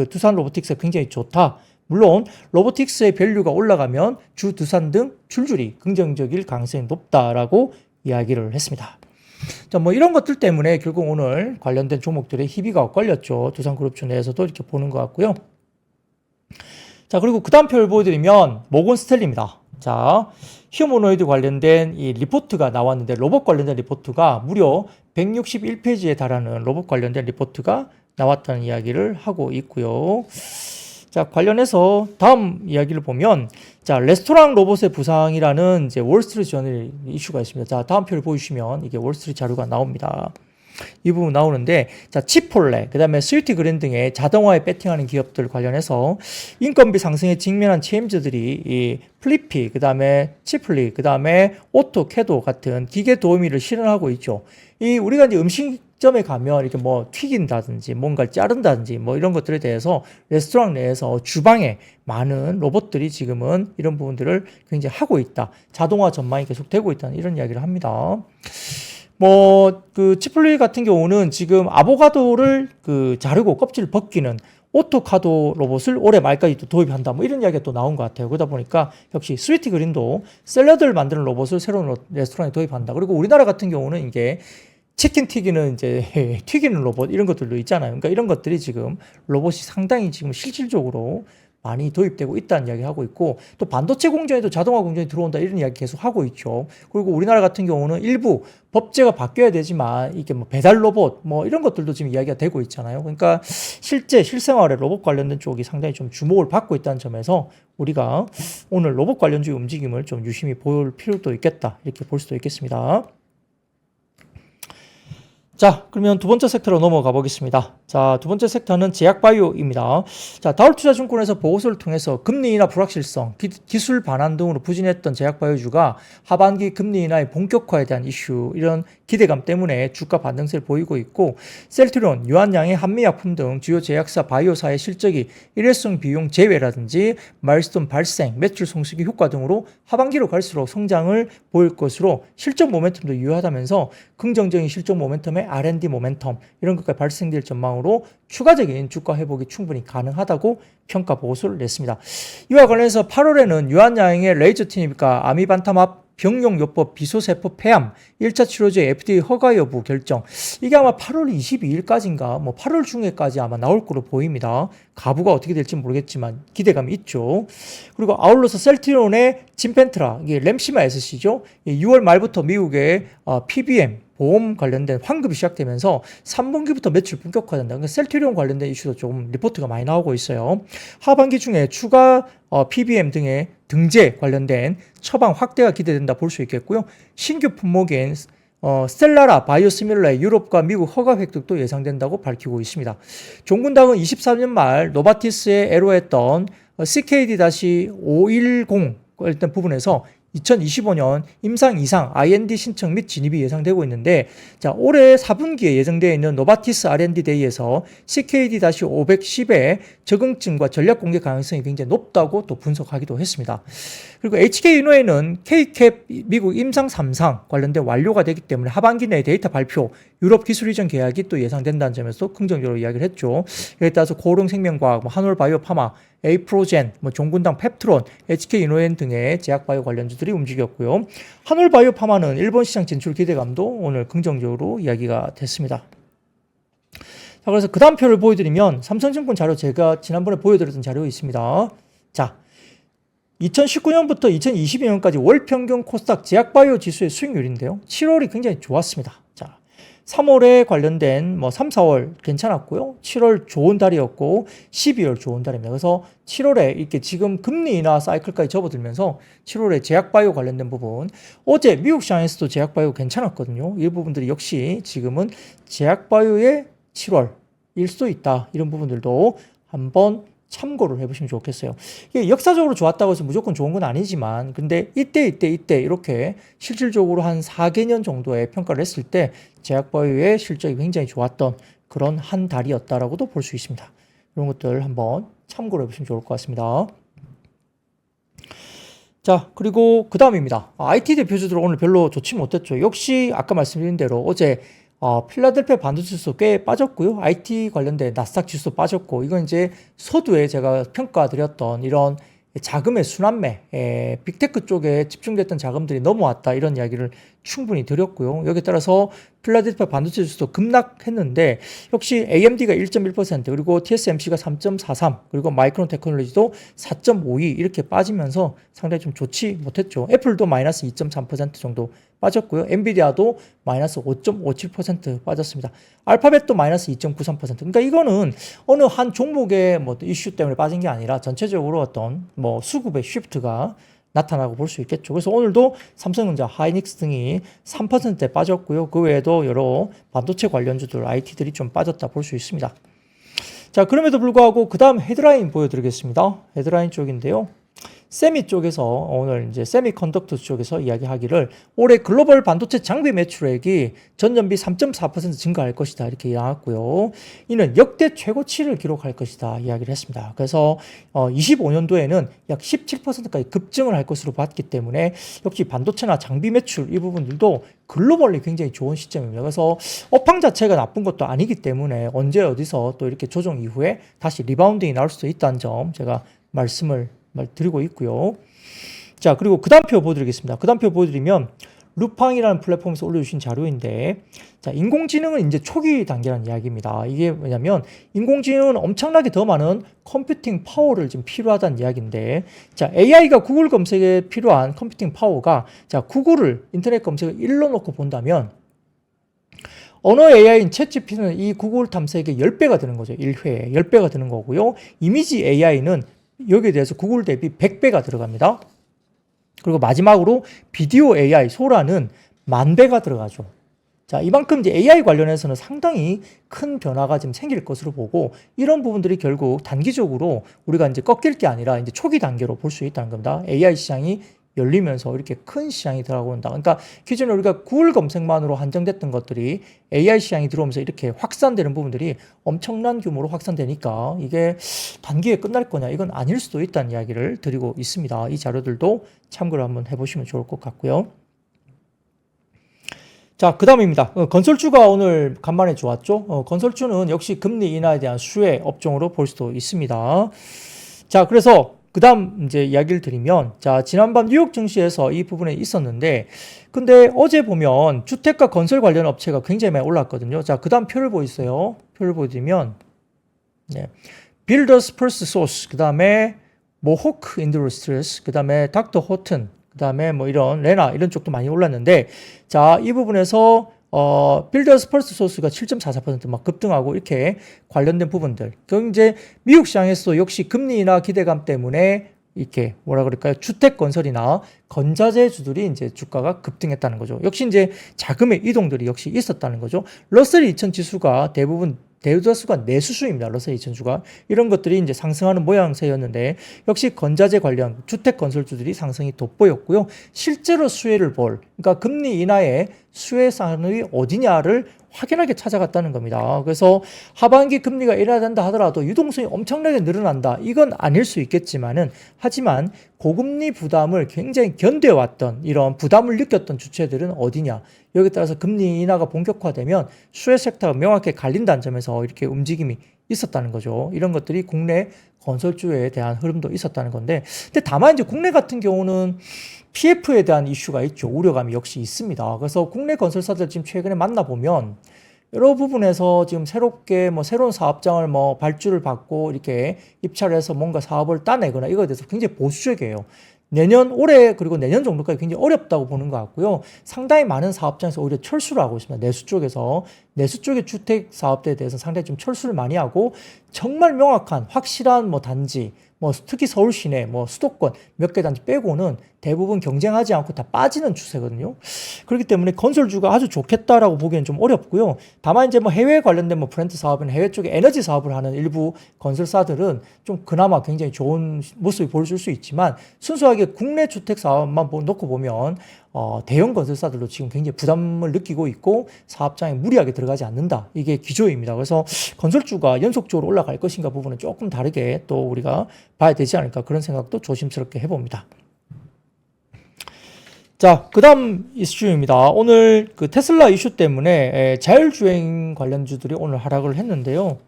두산 로보틱스가 굉장히 좋다. 물론 로보틱스의 밸류가 올라가면 주 두산 등 줄줄이 긍정적일 가능성이 높다라고 이야기를 했습니다. 자, 뭐 이런 것들 때문에 결국 오늘 관련된 종목들의 희비가 엇갈렸죠. 두산그룹주 내에서도 이렇게 보는 것 같고요. 자, 그리고 그 다음 표를 보여드리면 모건 스탠리입니다. 자, 휴머노이드 관련된 이 리포트가 나왔는데 로봇 관련된 리포트가 무려 161페이지에 달하는 로봇 관련된 리포트가 나왔다는 이야기를 하고 있고요. 자, 관련해서 다음 이야기를 보면, 자, 레스토랑 로봇의 부상이라는 이제 월스트리트 저널 이슈가 있습니다. 자, 다음 표를 보여주시면 이게 월스트리트 자료가 나옵니다. 이 부분 나오는데, 자, 치폴레, 그 다음에 스위트 그린 등의 자동화에 배팅하는 기업들 관련해서 인건비 상승에 직면한 체인저들이 이 플리피, 그 다음에 치플리, 그 다음에 오토캐도 같은 기계 도우미를 실현하고 있죠. 이 우리가 이제 음식점에 가면 이렇게 뭐 튀긴다든지 뭔가를 자른다든지 뭐 이런 것들에 대해서 레스토랑 내에서 주방에 많은 로봇들이 지금은 이런 부분들을 굉장히 하고 있다. 자동화 전망이 계속 되고 있다는 이런 이야기를 합니다. 그 치플리 같은 경우는 지금 아보가도를 자르고 껍질을 벗기는 오토카도 로봇을 올해 말까지 또 도입한다. 뭐 이런 이야기가 또 나온 것 같아요. 그러다 보니까 역시 스위트 그린도 샐러드를 만드는 로봇을 새로운 레스토랑에 도입한다. 그리고 우리나라 같은 경우는 이게 치킨 튀기는 이제 튀기는 로봇 이런 것들도 있잖아요. 그러니까 이런 것들이 지금 로봇이 상당히 지금 실질적으로 많이 도입되고 있다는 이야기 하고 있고, 또 반도체 공정에도 자동화 공정이 들어온다 이런 이야기 계속 하고 있죠. 그리고 우리나라 같은 경우는 일부 법제가 바뀌어야 되지만 이게 뭐 배달 로봇 뭐 이런 것들도 지금 이야기가 되고 있잖아요. 그러니까 실생활에 로봇 관련된 쪽이 상당히 좀 주목을 받고 있다는 점에서 우리가 오늘 로봇 관련주의 움직임을 좀 유심히 볼 필요도 있겠다 이렇게 볼 수도 있겠습니다. 자, 그러면 두 번째 섹터로 넘어가 보겠습니다. 자, 두 번째 섹터는 제약바이오입니다. 자, 다울투자증권에서 보고서를 통해서 금리 인하 불확실성, 기술 반환 등으로 부진했던 제약바이오주가 하반기 금리 인하의 본격화에 대한 이슈, 이런 기대감 때문에 주가 반등세를 보이고 있고, 셀트리온, 유한양의 한미약품 등 주요 제약사 바이오사의 실적이 일회성 비용 제외라든지 마일스톤 발생, 매출 성수기 효과 등으로 하반기로 갈수록 성장을 보일 것으로 실적 모멘텀도 유효하다면서 긍정적인 실적 모멘텀에 R&D 모멘텀 이런 것까지 발생될 전망으로 추가적인 주가 회복이 충분히 가능하다고 평가 보고서를 냈습니다. 이와 관련해서 8월에는 유한양의 레이저 티닙과 아미반타맙 병용요법 비소세포 폐암 1차 치료제 FDA 허가 여부 결정. 이게 아마 8월 22일까지인가 뭐 8월 중에까지 아마 나올 거로 보입니다. 가부가 어떻게 될지 모르겠지만 기대감이 있죠. 그리고 아울러서 셀트리온의 진펜트라, 이게 램시마 SC죠. 6월 말부터 미국의 PBM 보험 관련된 환급이 시작되면서 3분기부터 매출 본격화된다. 그러니까 셀트리온 관련된 이슈도 좀 리포트가 많이 나오고 있어요. 하반기 중에 추가 PBM 등의 등재 관련된 처방 확대가 기대된다 볼 수 있겠고요. 신규 품목인 스텔라라 바이오시밀러의 유럽과 미국 허가 획득도 예상된다고 밝히고 있습니다. 종군당은 24년 말 노바티스에 애로했던 CKD-510 일단 부분에서 2025년 임상 이상 IND 신청 및 진입이 예상되고 있는데, 자, 올해 4분기에 예정되어 있는 노바티스 R&D 데이에서 CKD-510의 적응증과 전략 공개 가능성이 굉장히 높다고 또 분석하기도 했습니다. 그리고 HK 이노에는 K캡 미국 임상 3상 관련된 완료가 되기 때문에 하반기 내에 데이터 발표, 유럽 기술 이전 계약이 또 예상된다는 점에서 긍정적으로 이야기를 했죠. 이에 따라서 고릉생명과학, 한올바이오파마, 에이프로젠, 종군당 펩트론, HK 이노엔 등의 제약바이오 관련주들이 움직였고요. 한올바이오파마는 일본 시장 진출 기대감도 오늘 긍정적으로 이야기가 됐습니다. 자, 그래서 그 다음 표를 보여드리면 삼성증권 자료, 제가 지난번에 보여드렸던 자료 있습니다. 자, 2019년부터 2022년까지 월 평균 코스닥 제약바이오 지수의 수익률인데요. 7월이 굉장히 좋았습니다. 자, 3월에 관련된 3, 4월 괜찮았고요. 7월 좋은 달이었고 12월 좋은 달입니다. 그래서 7월에 이렇게 지금 금리 인하 사이클까지 접어들면서 7월에 제약바이오 관련된 부분, 어제 미국 시장에서도 제약바이오 괜찮았거든요. 이 부분들이 역시 지금은 제약바이오의 7월일 수도 있다. 이런 부분들도 한번 참고를 해보시면 좋겠어요. 이게 역사적으로 좋았다고 해서 무조건 좋은 건 아니지만, 근데 이때 이렇게 실질적으로 한 4개년 정도의 평가를 했을 때 제약바이오의 실적이 굉장히 좋았던 그런 한 달이었다라고도 볼 수 있습니다. 이런 것들 한번 참고를 해보시면 좋을 것 같습니다. 자, 그리고 그 다음입니다. IT 대표주들 오늘 별로 좋지 못했죠. 역시 아까 말씀드린 대로 어제 필라델피아 반도체 지수 꽤 빠졌고요. IT 관련된 나스닥 지수도 빠졌고, 이건 이제 서두에 제가 평가드렸던 이런 자금의 순환매, 빅테크 쪽에 집중됐던 자금들이 넘어왔다, 이런 이야기를 충분히 드렸고요. 여기에 따라서 필라델피아 반도체 지수도 급락했는데 역시 AMD가 1.1%, 그리고 TSMC가 3.43, 그리고 마이크론 테크놀로지도 4.52 이렇게 빠지면서 상당히 좀 좋지 못했죠. 애플도 마이너스 2.3% 정도 빠졌고요. 엔비디아도 마이너스 5.57% 빠졌습니다. 알파벳도 마이너스 2.93%. 그러니까 이거는 어느 한 종목의 이슈 때문에 빠진 게 아니라 전체적으로 어떤 수급의 쉬프트가 나타나고 볼 수 있겠죠. 그래서 오늘도 삼성전자, 하이닉스 등이 3%대 빠졌고요. 그 외에도 여러 반도체 관련주들, IT들이 좀 빠졌다 볼 수 있습니다. 자, 그럼에도 불구하고 그 다음 헤드라인 보여드리겠습니다. 헤드라인 쪽인데요. 세미 쪽에서 오늘 이제 세미컨덕터 쪽에서 이야기하기를 올해 글로벌 반도체 장비 매출액이 전년비 3.4% 증가할 것이다, 이렇게 나왔고요. 이는 역대 최고치를 기록할 것이다 이야기를 했습니다. 그래서 25년도에는 약 17%까지 급증을 할 것으로 봤기 때문에 역시 반도체나 장비 매출 이 부분들도 글로벌리 굉장히 좋은 시점입니다. 그래서 업황 자체가 나쁜 것도 아니기 때문에 언제 어디서 또 이렇게 조정 이후에 다시 리바운딩이 나올 수도 있다는 점 제가 말씀을 드리고 있고요. 자, 그리고 그 다음 표 보여드리겠습니다. 그 다음 표 보여드리면 루팡이라는 플랫폼에서 올려주신 자료인데, 자, 인공지능은 이제 초기 단계라는 이야기입니다. 이게 뭐냐면 인공지능은 엄청나게 더 많은 컴퓨팅 파워를 지금 필요하다는 이야기인데, 자, AI가 구글 검색에 필요한 컴퓨팅 파워가, 자, 구글을 인터넷 검색을 1로 놓고 본다면 언어 AI인 챗GPT는 이 구글 탐색의 10배가 되는 거죠. 1회에 10배가 되는 거고요. 이미지 AI는 여기에 대해서 구글 대비 100배가 들어갑니다. 그리고 마지막으로 비디오 AI 소라는 10,000배가 들어가죠. 자, 이만큼 이제 AI 관련해서는 상당히 큰 변화가 지금 생길 것으로 보고, 이런 부분들이 결국 단기적으로 우리가 이제 꺾일 게 아니라 이제 초기 단계로 볼 수 있다는 겁니다. AI 시장이 열리면서 이렇게 큰 시장이 들어온다. 그러니까 기존에 우리가 구글 검색만으로 한정됐던 것들이 AI 시장이 들어오면서 이렇게 확산되는 부분들이 엄청난 규모로 확산되니까 이게 단기에 끝날 거냐, 이건 아닐 수도 있다는 이야기를 드리고 있습니다. 이 자료들도 참고를 한번 해보시면 좋을 것 같고요. 자, 그 다음입니다. 건설주가 오늘 간만에 좋았죠. 건설주는 역시 금리 인하에 대한 수혜 업종으로 볼 수도 있습니다. 자, 그래서 그다음 이제 이야기를 드리면, 자, 지난밤 뉴욕 증시에서 이 부분에 있었는데, 근데 어제 보면 주택과 건설 관련 업체가 굉장히 많이 올랐거든요. 자, 그다음 표를 보이세요. 표를 보여드리면, 네. 빌더스 펄스 소스, 그다음에 모호크 인더스트리스, 그다음에 닥터 호튼, 그다음에 뭐 이런 레나 이런 쪽도 많이 올랐는데, 자, 이 부분에서 빌더스 펄스 소스가 7.44%막 급등하고 이렇게 관련된 부분들. 그럼 이제 미국 시장에서 역시 금리 인하 기대감 때문에 이렇게 뭐라 그럴까요? 주택 건설이나 건자재주들이 이제 주가가 급등했다는 거죠. 역시 이제 자금의 이동들이 역시 있었다는 거죠. 러셀 2000 지수가 대다수가 내수주입니다. 러셀 2000주가. 이런 것들이 이제 상승하는 모양새였는데, 역시 건자재 관련 주택 건설주들이 상승이 돋보였고요. 실제로 수혜를 그러니까 금리 인하의 수혜산이 어디냐를 확연하게 찾아갔다는 겁니다. 그래서 하반기 금리가 인하된다 하더라도 유동성이 엄청나게 늘어난다. 이건 아닐 수 있겠지만은, 하지만 고금리 부담을 굉장히 견뎌왔던, 이런 부담을 느꼈던 주체들은 어디냐. 여기에 따라서 금리 인하가 본격화되면 수혜 섹터가 명확히 갈린다는 점에서 이렇게 움직임이 있었다는 거죠. 이런 것들이 국내 건설주에 대한 흐름도 있었다는 건데, 근데 다만 이제 국내 같은 경우는 PF에 대한 이슈가 있죠. 우려감이 역시 있습니다. 그래서 국내 건설사들 지금 최근에 만나보면 여러 부분에서 지금 새롭게 뭐 새로운 사업장을 뭐 발주를 받고 이렇게 입찰을 해서 뭔가 사업을 따내거나 이거에 대해서 굉장히 보수적이에요. 올해 그리고 내년 정도까지 굉장히 어렵다고 보는 것 같고요. 상당히 많은 사업장에서 오히려 철수를 하고 있습니다. 내수 쪽의 주택 사업대에 대해서 상당히 좀 철수를 많이 하고, 정말 명확한 확실한 뭐 단지, 뭐 특히 서울 시내 뭐 수도권 몇 개 단지 빼고는 대부분 경쟁하지 않고 다 빠지는 추세거든요. 그렇기 때문에 건설주가 아주 좋겠다라고 보기엔 좀 어렵고요. 다만 이제 뭐 해외 관련된 뭐 프렌트 사업이나 해외 쪽에 에너지 사업을 하는 일부 건설사들은 좀 그나마 굉장히 좋은 모습이 보여줄 수 있지만, 순수하게 국내 주택 사업만 놓고 보면 대형 건설사들도 지금 굉장히 부담을 느끼고 있고 사업장에 무리하게 들어가지 않는다. 이게 기조입니다. 그래서 건설주가 연속적으로 올라갈 것인가 부분은 조금 다르게 또 우리가 봐야 되지 않을까, 그런 생각도 조심스럽게 해봅니다. 자, 그 다음 이슈입니다. 오늘 그 테슬라 이슈 때문에 자율주행 관련주들이 오늘 하락을 했는데요.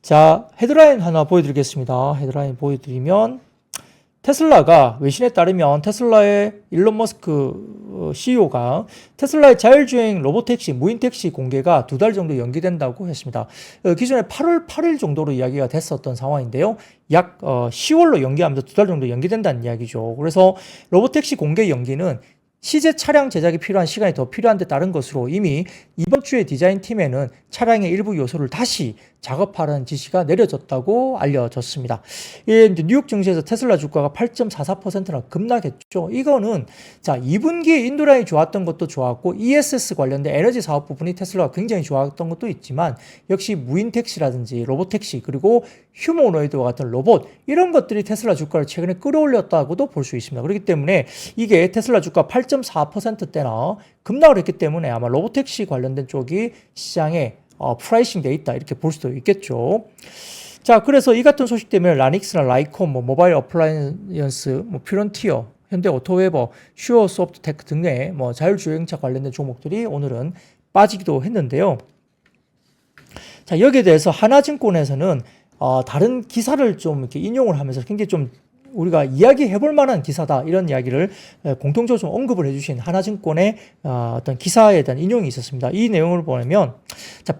자, 헤드라인 하나 보여드리겠습니다. 헤드라인 보여드리면, 테슬라가 외신에 따르면 테슬라의 일론 머스크 CEO가 테슬라의 자율주행 로봇택시, 무인택시 공개가 2달 정도 연기된다고 했습니다. 기존에 8월 8일 정도로 이야기가 됐었던 상황인데요. 약 10월로 연기하면서 2달 정도 연기된다는 이야기죠. 그래서 로봇택시 공개 연기는 시제 차량 제작이 필요한 시간이 더 필요한 데 따른 것으로, 이미 이번 주에 디자인팀에는 차량의 일부 요소를 다시 작업하라는 지시가 내려졌다고 알려졌습니다. 이제 뉴욕 증시에서 테슬라 주가가 8.44%나 급락했죠. 이거는 자, 2분기에 인도량이 좋았던 것도 좋았고 ESS 관련된 에너지 사업 부분이 테슬라가 굉장히 좋았던 것도 있지만, 역시 무인 택시라든지 로봇 택시, 그리고 휴머노이드와 같은 로봇, 이런 것들이 테슬라 주가를 최근에 끌어올렸다고도 볼 수 있습니다. 그렇기 때문에 이게 테슬라 주가 8.4%대나 급락을 했기 때문에 아마 로봇 택시 관련된 쪽이 시장에 프라이싱 돼 있다, 이렇게 볼 수도 있겠죠. 자, 그래서 이 같은 소식 때문에 라닉스나 라이콤, 뭐 모바일 어플라이언스, 뭐 퓨런티어, 현대 오토웨버, 슈어 소프트테크 등의 뭐 자율주행차 관련된 종목들이 오늘은 빠지기도 했는데요. 자, 여기에 대해서 하나증권에서는 다른 기사를 좀 이렇게 인용을 하면서 굉장히 좀 우리가 이야기해 볼 만한 기사다, 이런 이야기를 공통적으로 좀 언급을 해주신 하나증권의 어떤 기사에 대한 인용이 있었습니다. 이 내용을 보면, 자,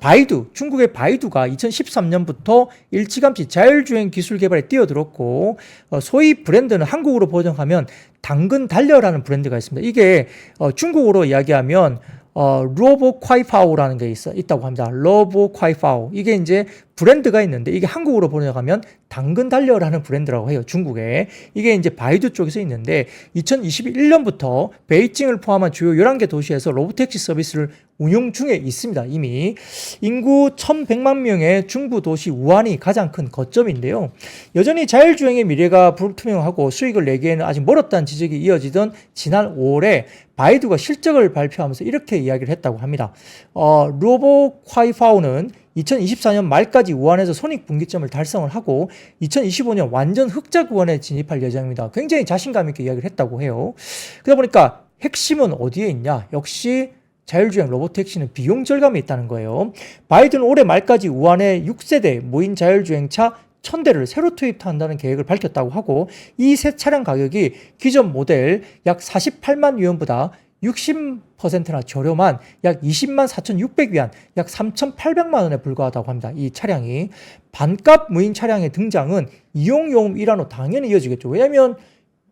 중국의 바이두가 2013년부터 일찌감치 자율주행 기술 개발에 뛰어들었고, 소위 브랜드는 한국어로 번역하면 당근 달려라는 브랜드가 있습니다. 이게 중국어로 이야기하면 로보콰이파오라는 게 있다고 합니다. 로보콰이파오. 이게 이제 브랜드가 있는데, 이게 한국어로 번역하면 당근 달려라는 브랜드라고 해요. 중국에. 이게 이제 바이두 쪽에서 있는데, 2021년부터 베이징을 포함한 주요 11개 도시에서 로보택시 서비스를 운용 중에 있습니다. 이미 인구 1100만 명의 중부 도시 우한이 가장 큰 거점인데요. 여전히 자율주행의 미래가 불투명하고 수익을 내기에는 아직 멀었다는 지적이 이어지던 지난 5월에 바이두가 실적을 발표하면서 이렇게 이야기를 했다고 합니다. 로보콰이파오는 2024년 말까지 우한에서 손익분기점을 달성을 하고 2025년 완전 흑자 구간에 진입할 예정입니다. 굉장히 자신감 있게 이야기를 했다고 해요. 그러다 보니까 핵심은 어디에 있냐? 역시 자율주행 로봇택시는 비용 절감이 있다는 거예요. 바이든은 올해 말까지 우한의 6세대 무인 자율주행차 1000대를 새로 투입한다는 계획을 밝혔다고 하고 이 새 차량 가격이 기존 모델 약 48만 위안보다 60%나 저렴한 약 20만 4,600위안, 약 3,800만 원에 불과하다고 합니다. 이 차량이. 반값 무인 차량의 등장은 이용요금 일환으로 당연히 이어지겠죠. 왜냐하면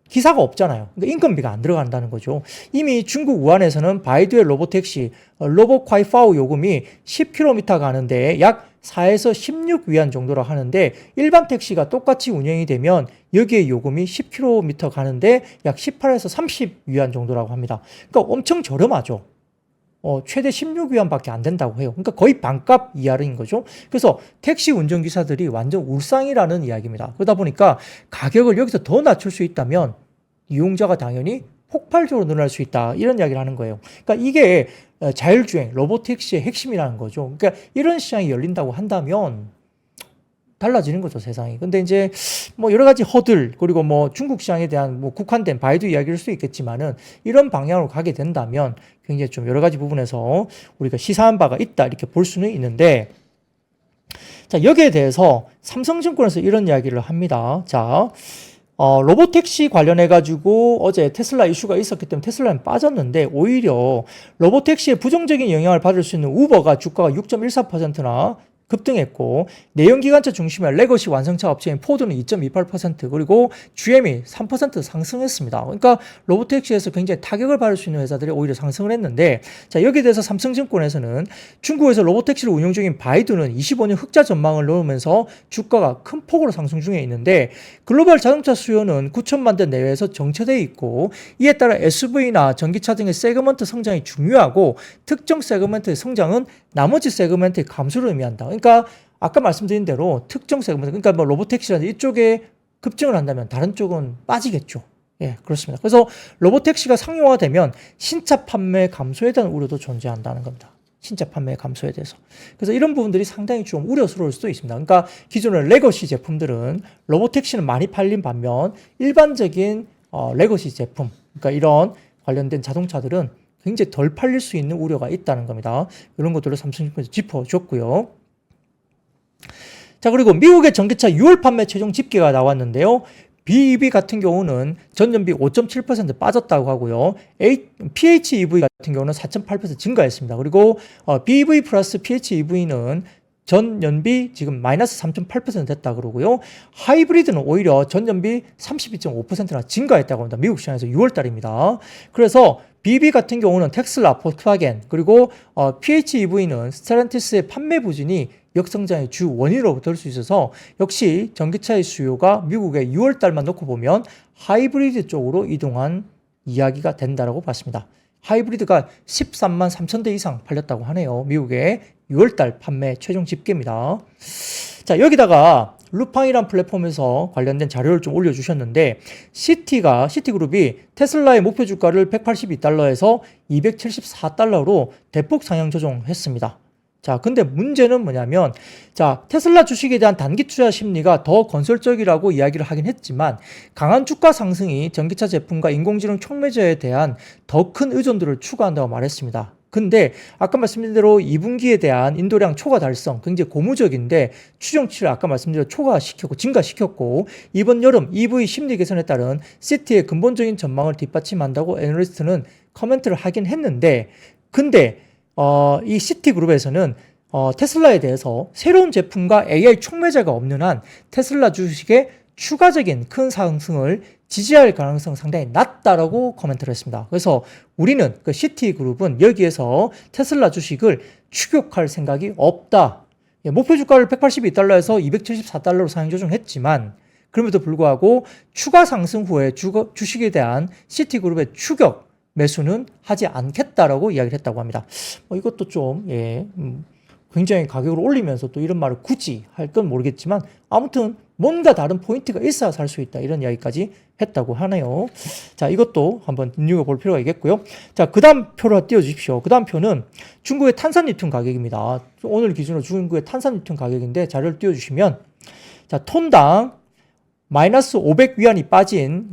기사가 없잖아요. 그러니까 인건비가 안 들어간다는 거죠. 이미 중국 우한에서는 바이두의 로보택시, 로보콰이파오 요금이 10km 가는데 약 4에서 16위안 정도로 하는데 일반 택시가 똑같이 운영이 되면 여기에 요금이 10km 가는데 약 18에서 30위안 정도라고 합니다. 그러니까 엄청 저렴하죠. 최대 16위안밖에 안 된다고 해요. 그러니까 거의 반값 이하인 거죠. 그래서 택시 운전기사들이 완전 울상이라는 이야기입니다. 그러다 보니까 가격을 여기서 더 낮출 수 있다면 이용자가 당연히 폭발적으로 늘어날 수 있다. 이런 이야기를 하는 거예요. 그러니까 이게 자율주행, 로보택시의 핵심이라는 거죠. 그러니까 이런 시장이 열린다고 한다면 달라지는 거죠, 세상이. 근데 이제 뭐 여러 가지 허들, 그리고 뭐 중국 시장에 대한 뭐 국한된 바이두 이야기일 수 있겠지만은 이런 방향으로 가게 된다면 굉장히 좀 여러 가지 부분에서 우리가 시사한 바가 있다. 이렇게 볼 수는 있는데, 자, 여기에 대해서 삼성증권에서 이런 이야기를 합니다. 자, 로보택시 관련해가지고 어제 테슬라 이슈가 있었기 때문에 테슬라는 빠졌는데 오히려 로보택시에 부정적인 영향을 받을 수 있는 우버가 주가가 6.14%나 급등했고 내연기관차 중심의 레거시 완성차 업체인 포드는 2.28% 그리고 GM이 3% 상승했습니다. 그러니까 로보택시에서 굉장히 타격을 받을 수 있는 회사들이 오히려 상승을 했는데, 자, 여기에 대해서 삼성증권에서는 중국에서 로보택시를 운영 중인 바이두는 25년 흑자 전망을 넣으면서 주가가 큰 폭으로 상승 중에 있는데 글로벌 자동차 수요는 9천만 대 내외에서 정체되어 있고 이에 따라 SUV나 전기차 등의 세그먼트 성장이 중요하고 특정 세그먼트의 성장은 나머지 세그먼트의 감소를 의미한다. 그러니까 아까 말씀드린 대로 특정 세그먼트, 그러니까 뭐 로보택시라든지 이쪽에 급증을 한다면 다른 쪽은 빠지겠죠. 예, 그렇습니다. 그래서 로보택시가 상용화되면 신차 판매 감소에 대한 우려도 존재한다는 겁니다. 신차 판매 감소에 대해서. 그래서 이런 부분들이 상당히 좀 우려스러울 수도 있습니다. 그러니까 기존의 레거시 제품들은 로보택시는 많이 팔린 반면 일반적인 레거시 제품, 그러니까 이런 관련된 자동차들은 굉장히 덜 팔릴 수 있는 우려가 있다는 겁니다. 이런 것들을 삼성증권에서 짚어줬고요. 자, 그리고 미국의 전기차 6월 판매 최종 집계가 나왔는데요. BEV 같은 경우는 전년비 5.7% 빠졌다고 하고요. PHEV 같은 경우는 4.8% 증가했습니다. 그리고 BEV 플러스 PHEV는 전년비 지금 마이너스 3.8% 됐다 그러고요. 하이브리드는 오히려 전년비 32.5%나 증가했다고 합니다. 미국 시장에서 6월 달입니다. 그래서 BEV 같은 경우는 텍슬라, 볼kswagen, 그리고 PHEV는 스텔란티스의 판매 부진이 역성장의 주 원인으로 될 수 있어서 역시 전기차의 수요가 미국의 6월 달만 놓고 보면 하이브리드 쪽으로 이동한 이야기가 된다라고 봤습니다. 하이브리드가 13만 3천 대 이상 팔렸다고 하네요. 미국의 6월달 판매 최종 집계입니다. 자, 여기다가 루팡이란 플랫폼에서 관련된 자료를 좀 올려주셨는데 시티그룹이 테슬라의 목표 주가를 182달러에서 274달러로 대폭 상향 조정했습니다. 자, 근데 문제는 뭐냐면, 자, 테슬라 주식에 대한 단기 투자 심리가 더 건설적이라고 이야기를 하긴 했지만, 강한 주가 상승이 전기차 제품과 인공지능 촉매제에 대한 더 큰 의존도를 추가한다고 말했습니다. 근데 아까 말씀드린 대로 2분기에 대한 인도량 초과 달성 굉장히 고무적인데 추정치를 아까 말씀드린 초과시켰고 증가시켰고 이번 여름 EV 심리 개선에 따른 시티의 근본적인 전망을 뒷받침한다고 애널리스트는 커멘트를 하긴 했는데, 근데 이 시티그룹에서는 테슬라에 대해서 새로운 제품과 AI 촉매제가 없는 한 테슬라 주식의 추가적인 큰 상승을 지지할 가능성 상당히 낮다라고 코멘트를 했습니다. 그래서 우리는 그 시티그룹은 여기에서 테슬라 주식을 추격할 생각이 없다. 목표 주가를 182달러에서 274달러로 상향 조정했지만 그럼에도 불구하고 추가 상승 후에 주식에 대한 시티그룹의 추격 매수는 하지 않겠다라고 이야기를 했다고 합니다. 이것도 좀 굉장히 가격을 올리면서 또 이런 말을 굳이 할 건 모르겠지만 아무튼 뭔가 다른 포인트가 있어야 살 수 있다 이런 이야기까지 했다고 하네요. 자, 이것도 한번 눈여겨볼 필요가 있겠고요. 자, 그 다음 표를 띄워주십시오. 그 다음 표는 중국의 탄산 리튬 가격입니다. 오늘 기준으로 중국의 탄산 리튬 가격인데 자료를 띄워주시면, 자, 톤당 마이너스 500위안이 빠진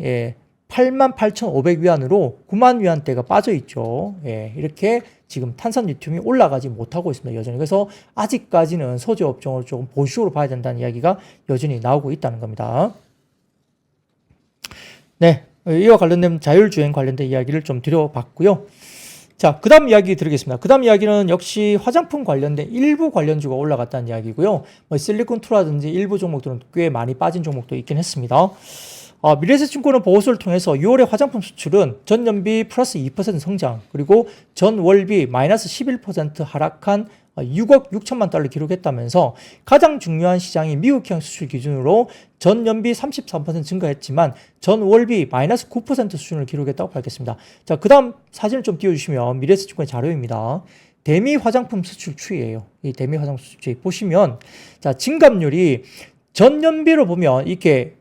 88,500위안으로 9만 위안대가 빠져 있죠. 예, 이렇게 지금 탄산 리튬이 올라가지 못하고 있습니다. 여전히. 그래서 아직까지는 소재 업종을 조금 보수적으로 봐야 된다는 이야기가 여전히 나오고 있다는 겁니다. 네, 이와 관련된 자율주행 관련된 이야기를 좀 드려봤고요. 자, 그 다음 이야기 드리겠습니다. 그 다음 이야기는 역시 화장품 관련된 일부 관련주가 올라갔다는 이야기고요. 실리콘투라든지 일부 종목들은 꽤 많이 빠진 종목도 있긴 했습니다. 미래에셋증권은 보고서를 통해서 6월의 화장품 수출은 전년비 플러스 2% 성장, 그리고 전월비 마이너스 11% 하락한 6억 6천만 달러 기록했다면서 가장 중요한 시장이 미국형 수출 기준으로 전년비 33% 증가했지만 전월비 마이너스 9% 수준을 기록했다고 밝혔습니다. 자, 그 다음 사진을 좀 띄워주시면 미래에셋증권의 자료입니다. 대미 화장품 수출 추이예요. 이 대미 화장품 수출 추이 보시면 자, 증감률이 전년비로 보면 이렇게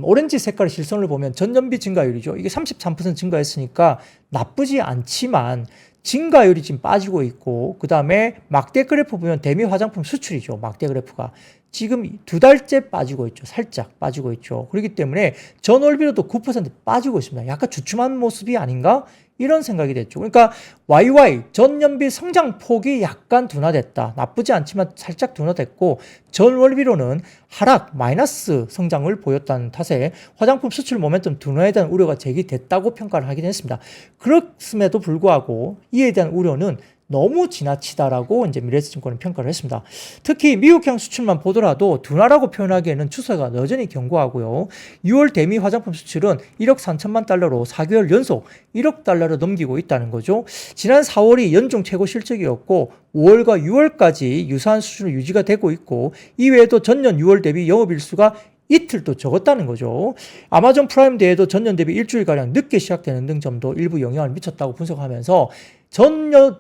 오렌지 색깔의 실선을 보면 전년비 증가율이죠. 이게 33% 증가했으니까 나쁘지 않지만 증가율이 지금 빠지고 있고, 그 다음에 막대 그래프 보면 대미 화장품 수출이죠. 막대 그래프가 지금 2달째 빠지고 있죠. 살짝 빠지고 있죠. 그렇기 때문에 전월비로도 9% 빠지고 있습니다. 약간 주춤한 모습이 아닌가? 이런 생각이 됐죠. 그러니까 YY 전년비 성장폭이 약간 둔화됐다. 나쁘지 않지만 살짝 둔화됐고, 전월비로는 하락 마이너스 성장을 보였다는 탓에 화장품 수출 모멘텀 둔화에 대한 우려가 제기됐다고 평가를 하긴 했습니다. 그렇음에도 불구하고 이에 대한 우려는 너무 지나치다라고 이제 미래에셋증권은 평가를 했습니다. 특히 미국향 수출만 보더라도 둔화라고 표현하기에는 추세가 여전히 견고하고요. 6월 대미 화장품 수출은 1억 3천만 달러로 4개월 연속 1억 달러를 넘기고 있다는 거죠. 지난 4월이 연중 최고 실적이었고 5월과 6월까지 유사한 수준으로 유지가 되고 있고, 이외에도 전년 6월 대비 영업일수가 이틀 또 적었다는 거죠. 아마존 프라임 대회도 전년 대비 일주일가량 늦게 시작되는 등 점도 일부 영향을 미쳤다고 분석하면서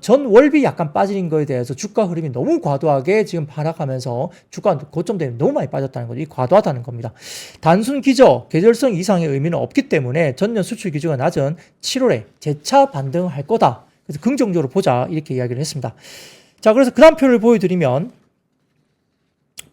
전월비 약간 빠진 거에 대해서 주가 흐름이 너무 과도하게 지금 하락하면서 주가 고점 대비 너무 많이 빠졌다는 거죠. 이 과도하다는 겁니다. 단순 기저, 계절성 이상의 의미는 없기 때문에 전년 수출 기조가 낮은 7월에 재차 반등할 거다. 그래서 긍정적으로 보자, 이렇게 이야기를 했습니다. 자, 그래서 그 다음 표를 보여드리면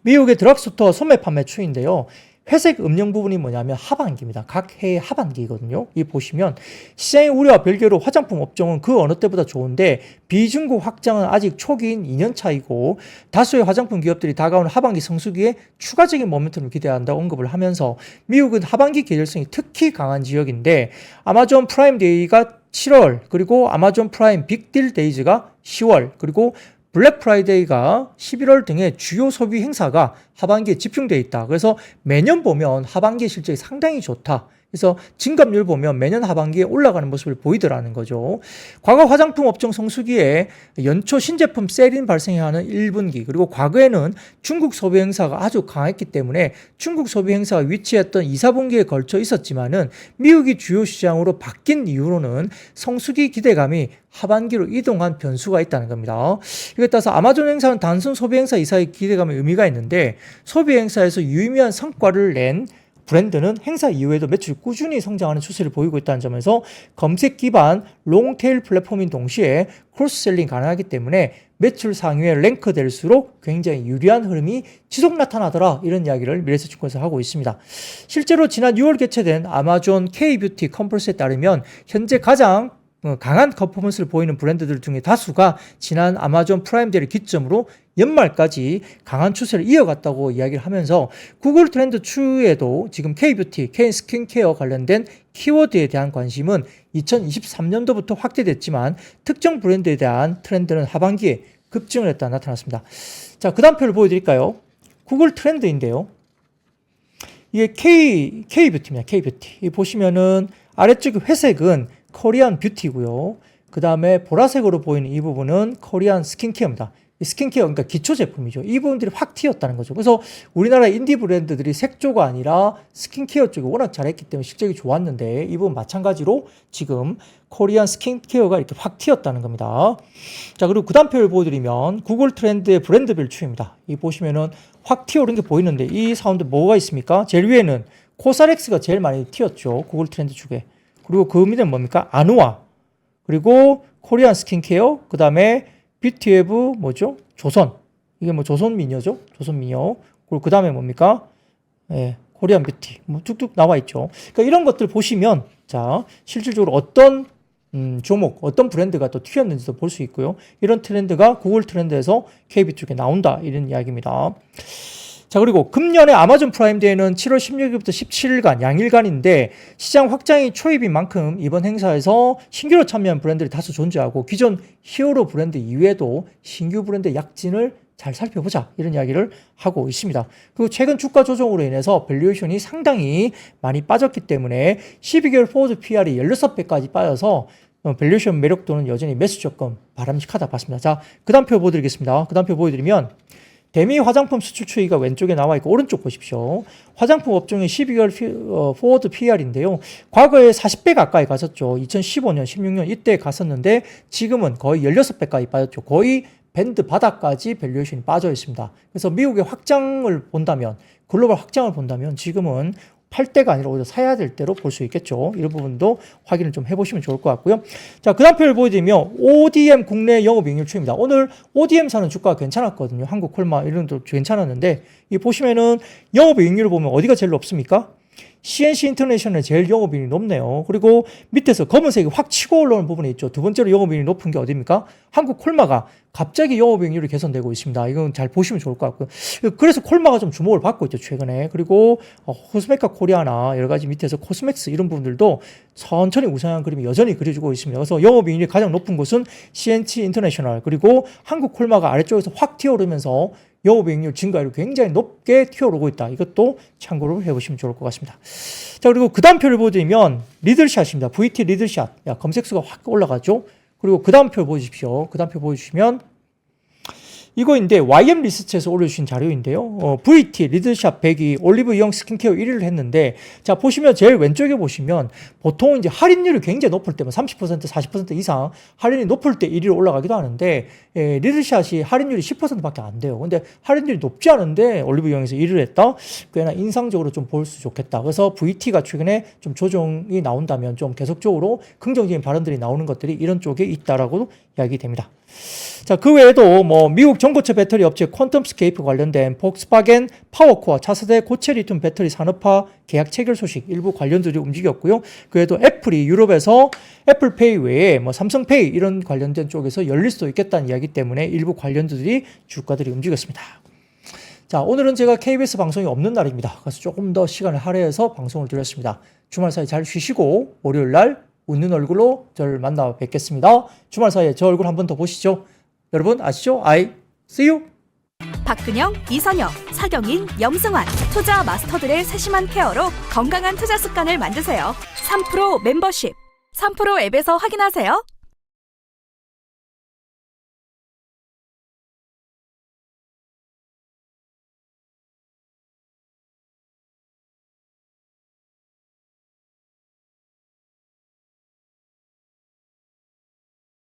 미국의 드럭스토어 소매 판매 추이인데요. 회색 음영 부분이 뭐냐면 하반기입니다. 각 해의 하반기거든요. 이 보시면 시장의 우려와 별개로 화장품 업종은 그 어느 때보다 좋은데 비중국 확장은 아직 초기인 2년 차이고, 다수의 화장품 기업들이 다가오는 하반기 성수기에 추가적인 모멘텀을 기대한다고 언급을 하면서 미국은 하반기 계절성이 특히 강한 지역인데 아마존 프라임 데이가 7월, 그리고 아마존 프라임 빅딜 데이즈가 10월, 그리고 블랙 프라이데이가 11월 등의 주요 소비 행사가 하반기에 집중되어 있다. 그래서 매년 보면 하반기 실적이 상당히 좋다. 그래서 증감률 보면 매년 하반기에 올라가는 모습을 보이더라는 거죠. 과거 화장품 업종 성수기에 연초 신제품 세일인 발생해야 하는 1분기, 그리고 과거에는 중국 소비 행사가 아주 강했기 때문에 중국 소비 행사가 위치했던 2, 4분기에 걸쳐 있었지만은 미국이 주요 시장으로 바뀐 이후로는 성수기 기대감이 하반기로 이동한 변수가 있다는 겁니다. 이에 따라서 아마존 행사는 단순 소비 행사 이사의 기대감의 의미가 있는데, 소비 행사에서 유의미한 성과를 낸 브랜드는 행사 이후에도 매출이 꾸준히 성장하는 추세를 보이고 있다는 점에서 검색 기반 롱테일 플랫폼인 동시에 크로스셀링 가능하기 때문에 매출 상위에 랭크될수록 굉장히 유리한 흐름이 지속 나타나더라, 이런 이야기를 미래에셋증권에서 하고 있습니다. 실제로 지난 6월 개최된 아마존 K-뷰티 컨퍼런스에 따르면 현재 가장 강한 퍼포먼스를 보이는 브랜드들 중에 다수가 지난 아마존 프라임 데이를 기점으로 연말까지 강한 추세를 이어갔다고 이야기를 하면서 구글 트렌드 추에도 지금 K-뷰티, K-스킨케어 관련된 키워드에 대한 관심은 2023년도부터 확대됐지만 특정 브랜드에 대한 트렌드는 하반기에 급증을 했다 나타났습니다. 자, 그 다음 표를 보여드릴까요? 구글 트렌드인데요. 이게 K-뷰티입니다. K-뷰티. 이 보시면은 아래쪽 회색은 코리안 뷰티고요. 그 다음에 보라색으로 보이는 이 부분은 코리안 스킨케어입니다. 이 스킨케어, 그러니까 기초 제품이죠. 이 부분들이 확 튀었다는 거죠. 그래서 우리나라 인디 브랜드들이 색조가 아니라 스킨케어 쪽이 워낙 잘했기 때문에 실적이 좋았는데, 이 부분 마찬가지로 지금 코리안 스킨케어가 이렇게 확 튀었다는 겁니다. 자, 그리고 그 다음 표를 보여드리면 구글 트렌드의 브랜드별 추이입니다. 이 보시면은 확 튀어오른 게 보이는데 이 사운드 뭐가 있습니까? 제일 위에는 코사렉스가 제일 많이 튀었죠. 구글 트렌드 축에. 그리고 그 밑에는 뭡니까? 아누아, 그리고 코리안 스킨케어, 그 다음에 뷰티웨브 뭐죠? 조선. 이게 뭐 조선 미녀죠? 조선 미녀. 그리고 그 다음에 뭡니까? 예, 코리안 뷰티. 뭐 뚝뚝 나와 있죠. 그러니까 이런 것들 보시면 자, 실질적으로 어떤 종목, 어떤 브랜드가 또 튀었는지도 볼 수 있고요. 이런 트렌드가 구글 트렌드에서 KB 쪽에 나온다. 이런 이야기입니다. 자, 그리고 금년에 아마존 프라임 데이는 7월 16일부터 17일간 양일간인데 시장 확장이 초입인 만큼 이번 행사에서 신규로 참여한 브랜드들이 다수 존재하고 기존 히어로 브랜드 이외에도 신규 브랜드 약진을 잘 살펴보자 이런 이야기를 하고 있습니다. 그리고 최근 주가 조정으로 인해서 밸류에이션이 상당히 많이 빠졌기 때문에 12개월 포워드 PR이 16배까지 빠져서 밸류에이션 매력도는 여전히 매수 조건 바람직하다 봤습니다. 자, 그 다음 표 보여드리겠습니다. 그 다음 표 보여드리면 대미 화장품 수출 추이가 왼쪽에 나와 있고 오른쪽 보십시오. 화장품 업종의 12개월 포워드 PR인데요. 과거에 40배 가까이 갔었죠. 2015년, 16년 이때 갔었는데 지금은 거의 16배까지 빠졌죠. 거의 밴드 바닥까지 밸류에이션이 빠져 있습니다. 그래서 미국의 확장을 본다면, 글로벌 확장을 본다면 지금은 팔 때가 아니라 오히려 사야 될 때로 볼 수 있겠죠. 이런 부분도 확인을 좀 해보시면 좋을 것 같고요. 자, 그 다음 표를 보여드리면 ODM 국내 영업이익률 추이입니다. 오늘 ODM 사는 주가가 괜찮았거든요. 한국 콜마 이런 것도 괜찮았는데 이 보시면은 영업이익률을 보면 어디가 제일 높습니까? CNC 인터내셔널 제일 영업이익률이 높네요. 그리고 밑에서 검은색이 확 치고 올라오는 부분이 있죠. 두 번째로 영업이익률이 높은 게 어디입니까? 한국 콜마가 갑자기 영업이익률이 개선되고 있습니다. 이건 잘 보시면 좋을 것 같고요. 그래서 콜마가 좀 주목을 받고 있죠, 최근에. 그리고 코스메카 코리아나 여러 가지 밑에서 코스맥스 이런 부분들도 천천히 우상향 그림이 여전히 그려지고 있습니다. 그래서 영업이익률이 가장 높은 곳은 CNC 인터내셔널 그리고 한국 콜마가 아래쪽에서 확 튀어오르면서 영업이익률 증가율이 굉장히 높게 튀어오르고 있다. 이것도 참고를 해보시면 좋을 것 같습니다. 자, 그리고 그 다음 표를 보여드리면 리들샷입니다. VT 리들샷. 야, 검색수가 확 올라가죠. 그리고 그 다음 표 보여주십시오. 그 다음 표 보여주시면 이거인데 YM 리서치에서 올려주신 자료인데요. VT 리드샵 100이 올리브 영 스킨케어 1위를 했는데 자 보시면 제일 왼쪽에 보시면 보통 이제 할인율이 굉장히 높을 때면 30% 40% 이상 할인이 높을 때 1위로 올라가기도 하는데 리드샷이 할인율이 10%밖에 안 돼요. 근데 할인율이 높지 않은데 올리브 영에서 1위를 했다. 꽤나 인상적으로 좀 볼 수 좋겠다. 그래서 VT가 최근에 좀 조정이 나온다면 좀 계속적으로 긍정적인 발언들이 나오는 것들이 이런 쪽에 있다라고 이야기됩니다. 자, 그 외에도 뭐 미국 전고체 배터리 업체 퀀텀스케이프 관련된 폭스바겐 파워코어 차세대 고체 리튬 배터리 산업화 계약 체결 소식 일부 관련들이 움직였고요. 그 외에도 애플이 유럽에서 애플페이 외에 뭐 삼성페이 이런 관련된 쪽에서 열릴 수도 있겠다는 이야기 때문에 일부 관련들이 주가들이 움직였습니다. 자, 오늘은 제가 KBS 방송이 없는 날입니다. 그래서 조금 더 시간을 할애해서 방송을 드렸습니다. 주말 사이 잘 쉬시고 월요일 날 웃는 얼굴로 저를 만나 뵙겠습니다. 주말 사이에 저 얼굴 한 번 더 보시죠. 여러분 아시죠? I see you. 박근영, 이선영, 사경인, 염승환 투자 마스터들의 세심한 케어로 건강한 투자 습관을 만드세요. 3프로 멤버십 3프로 앱에서 확인하세요.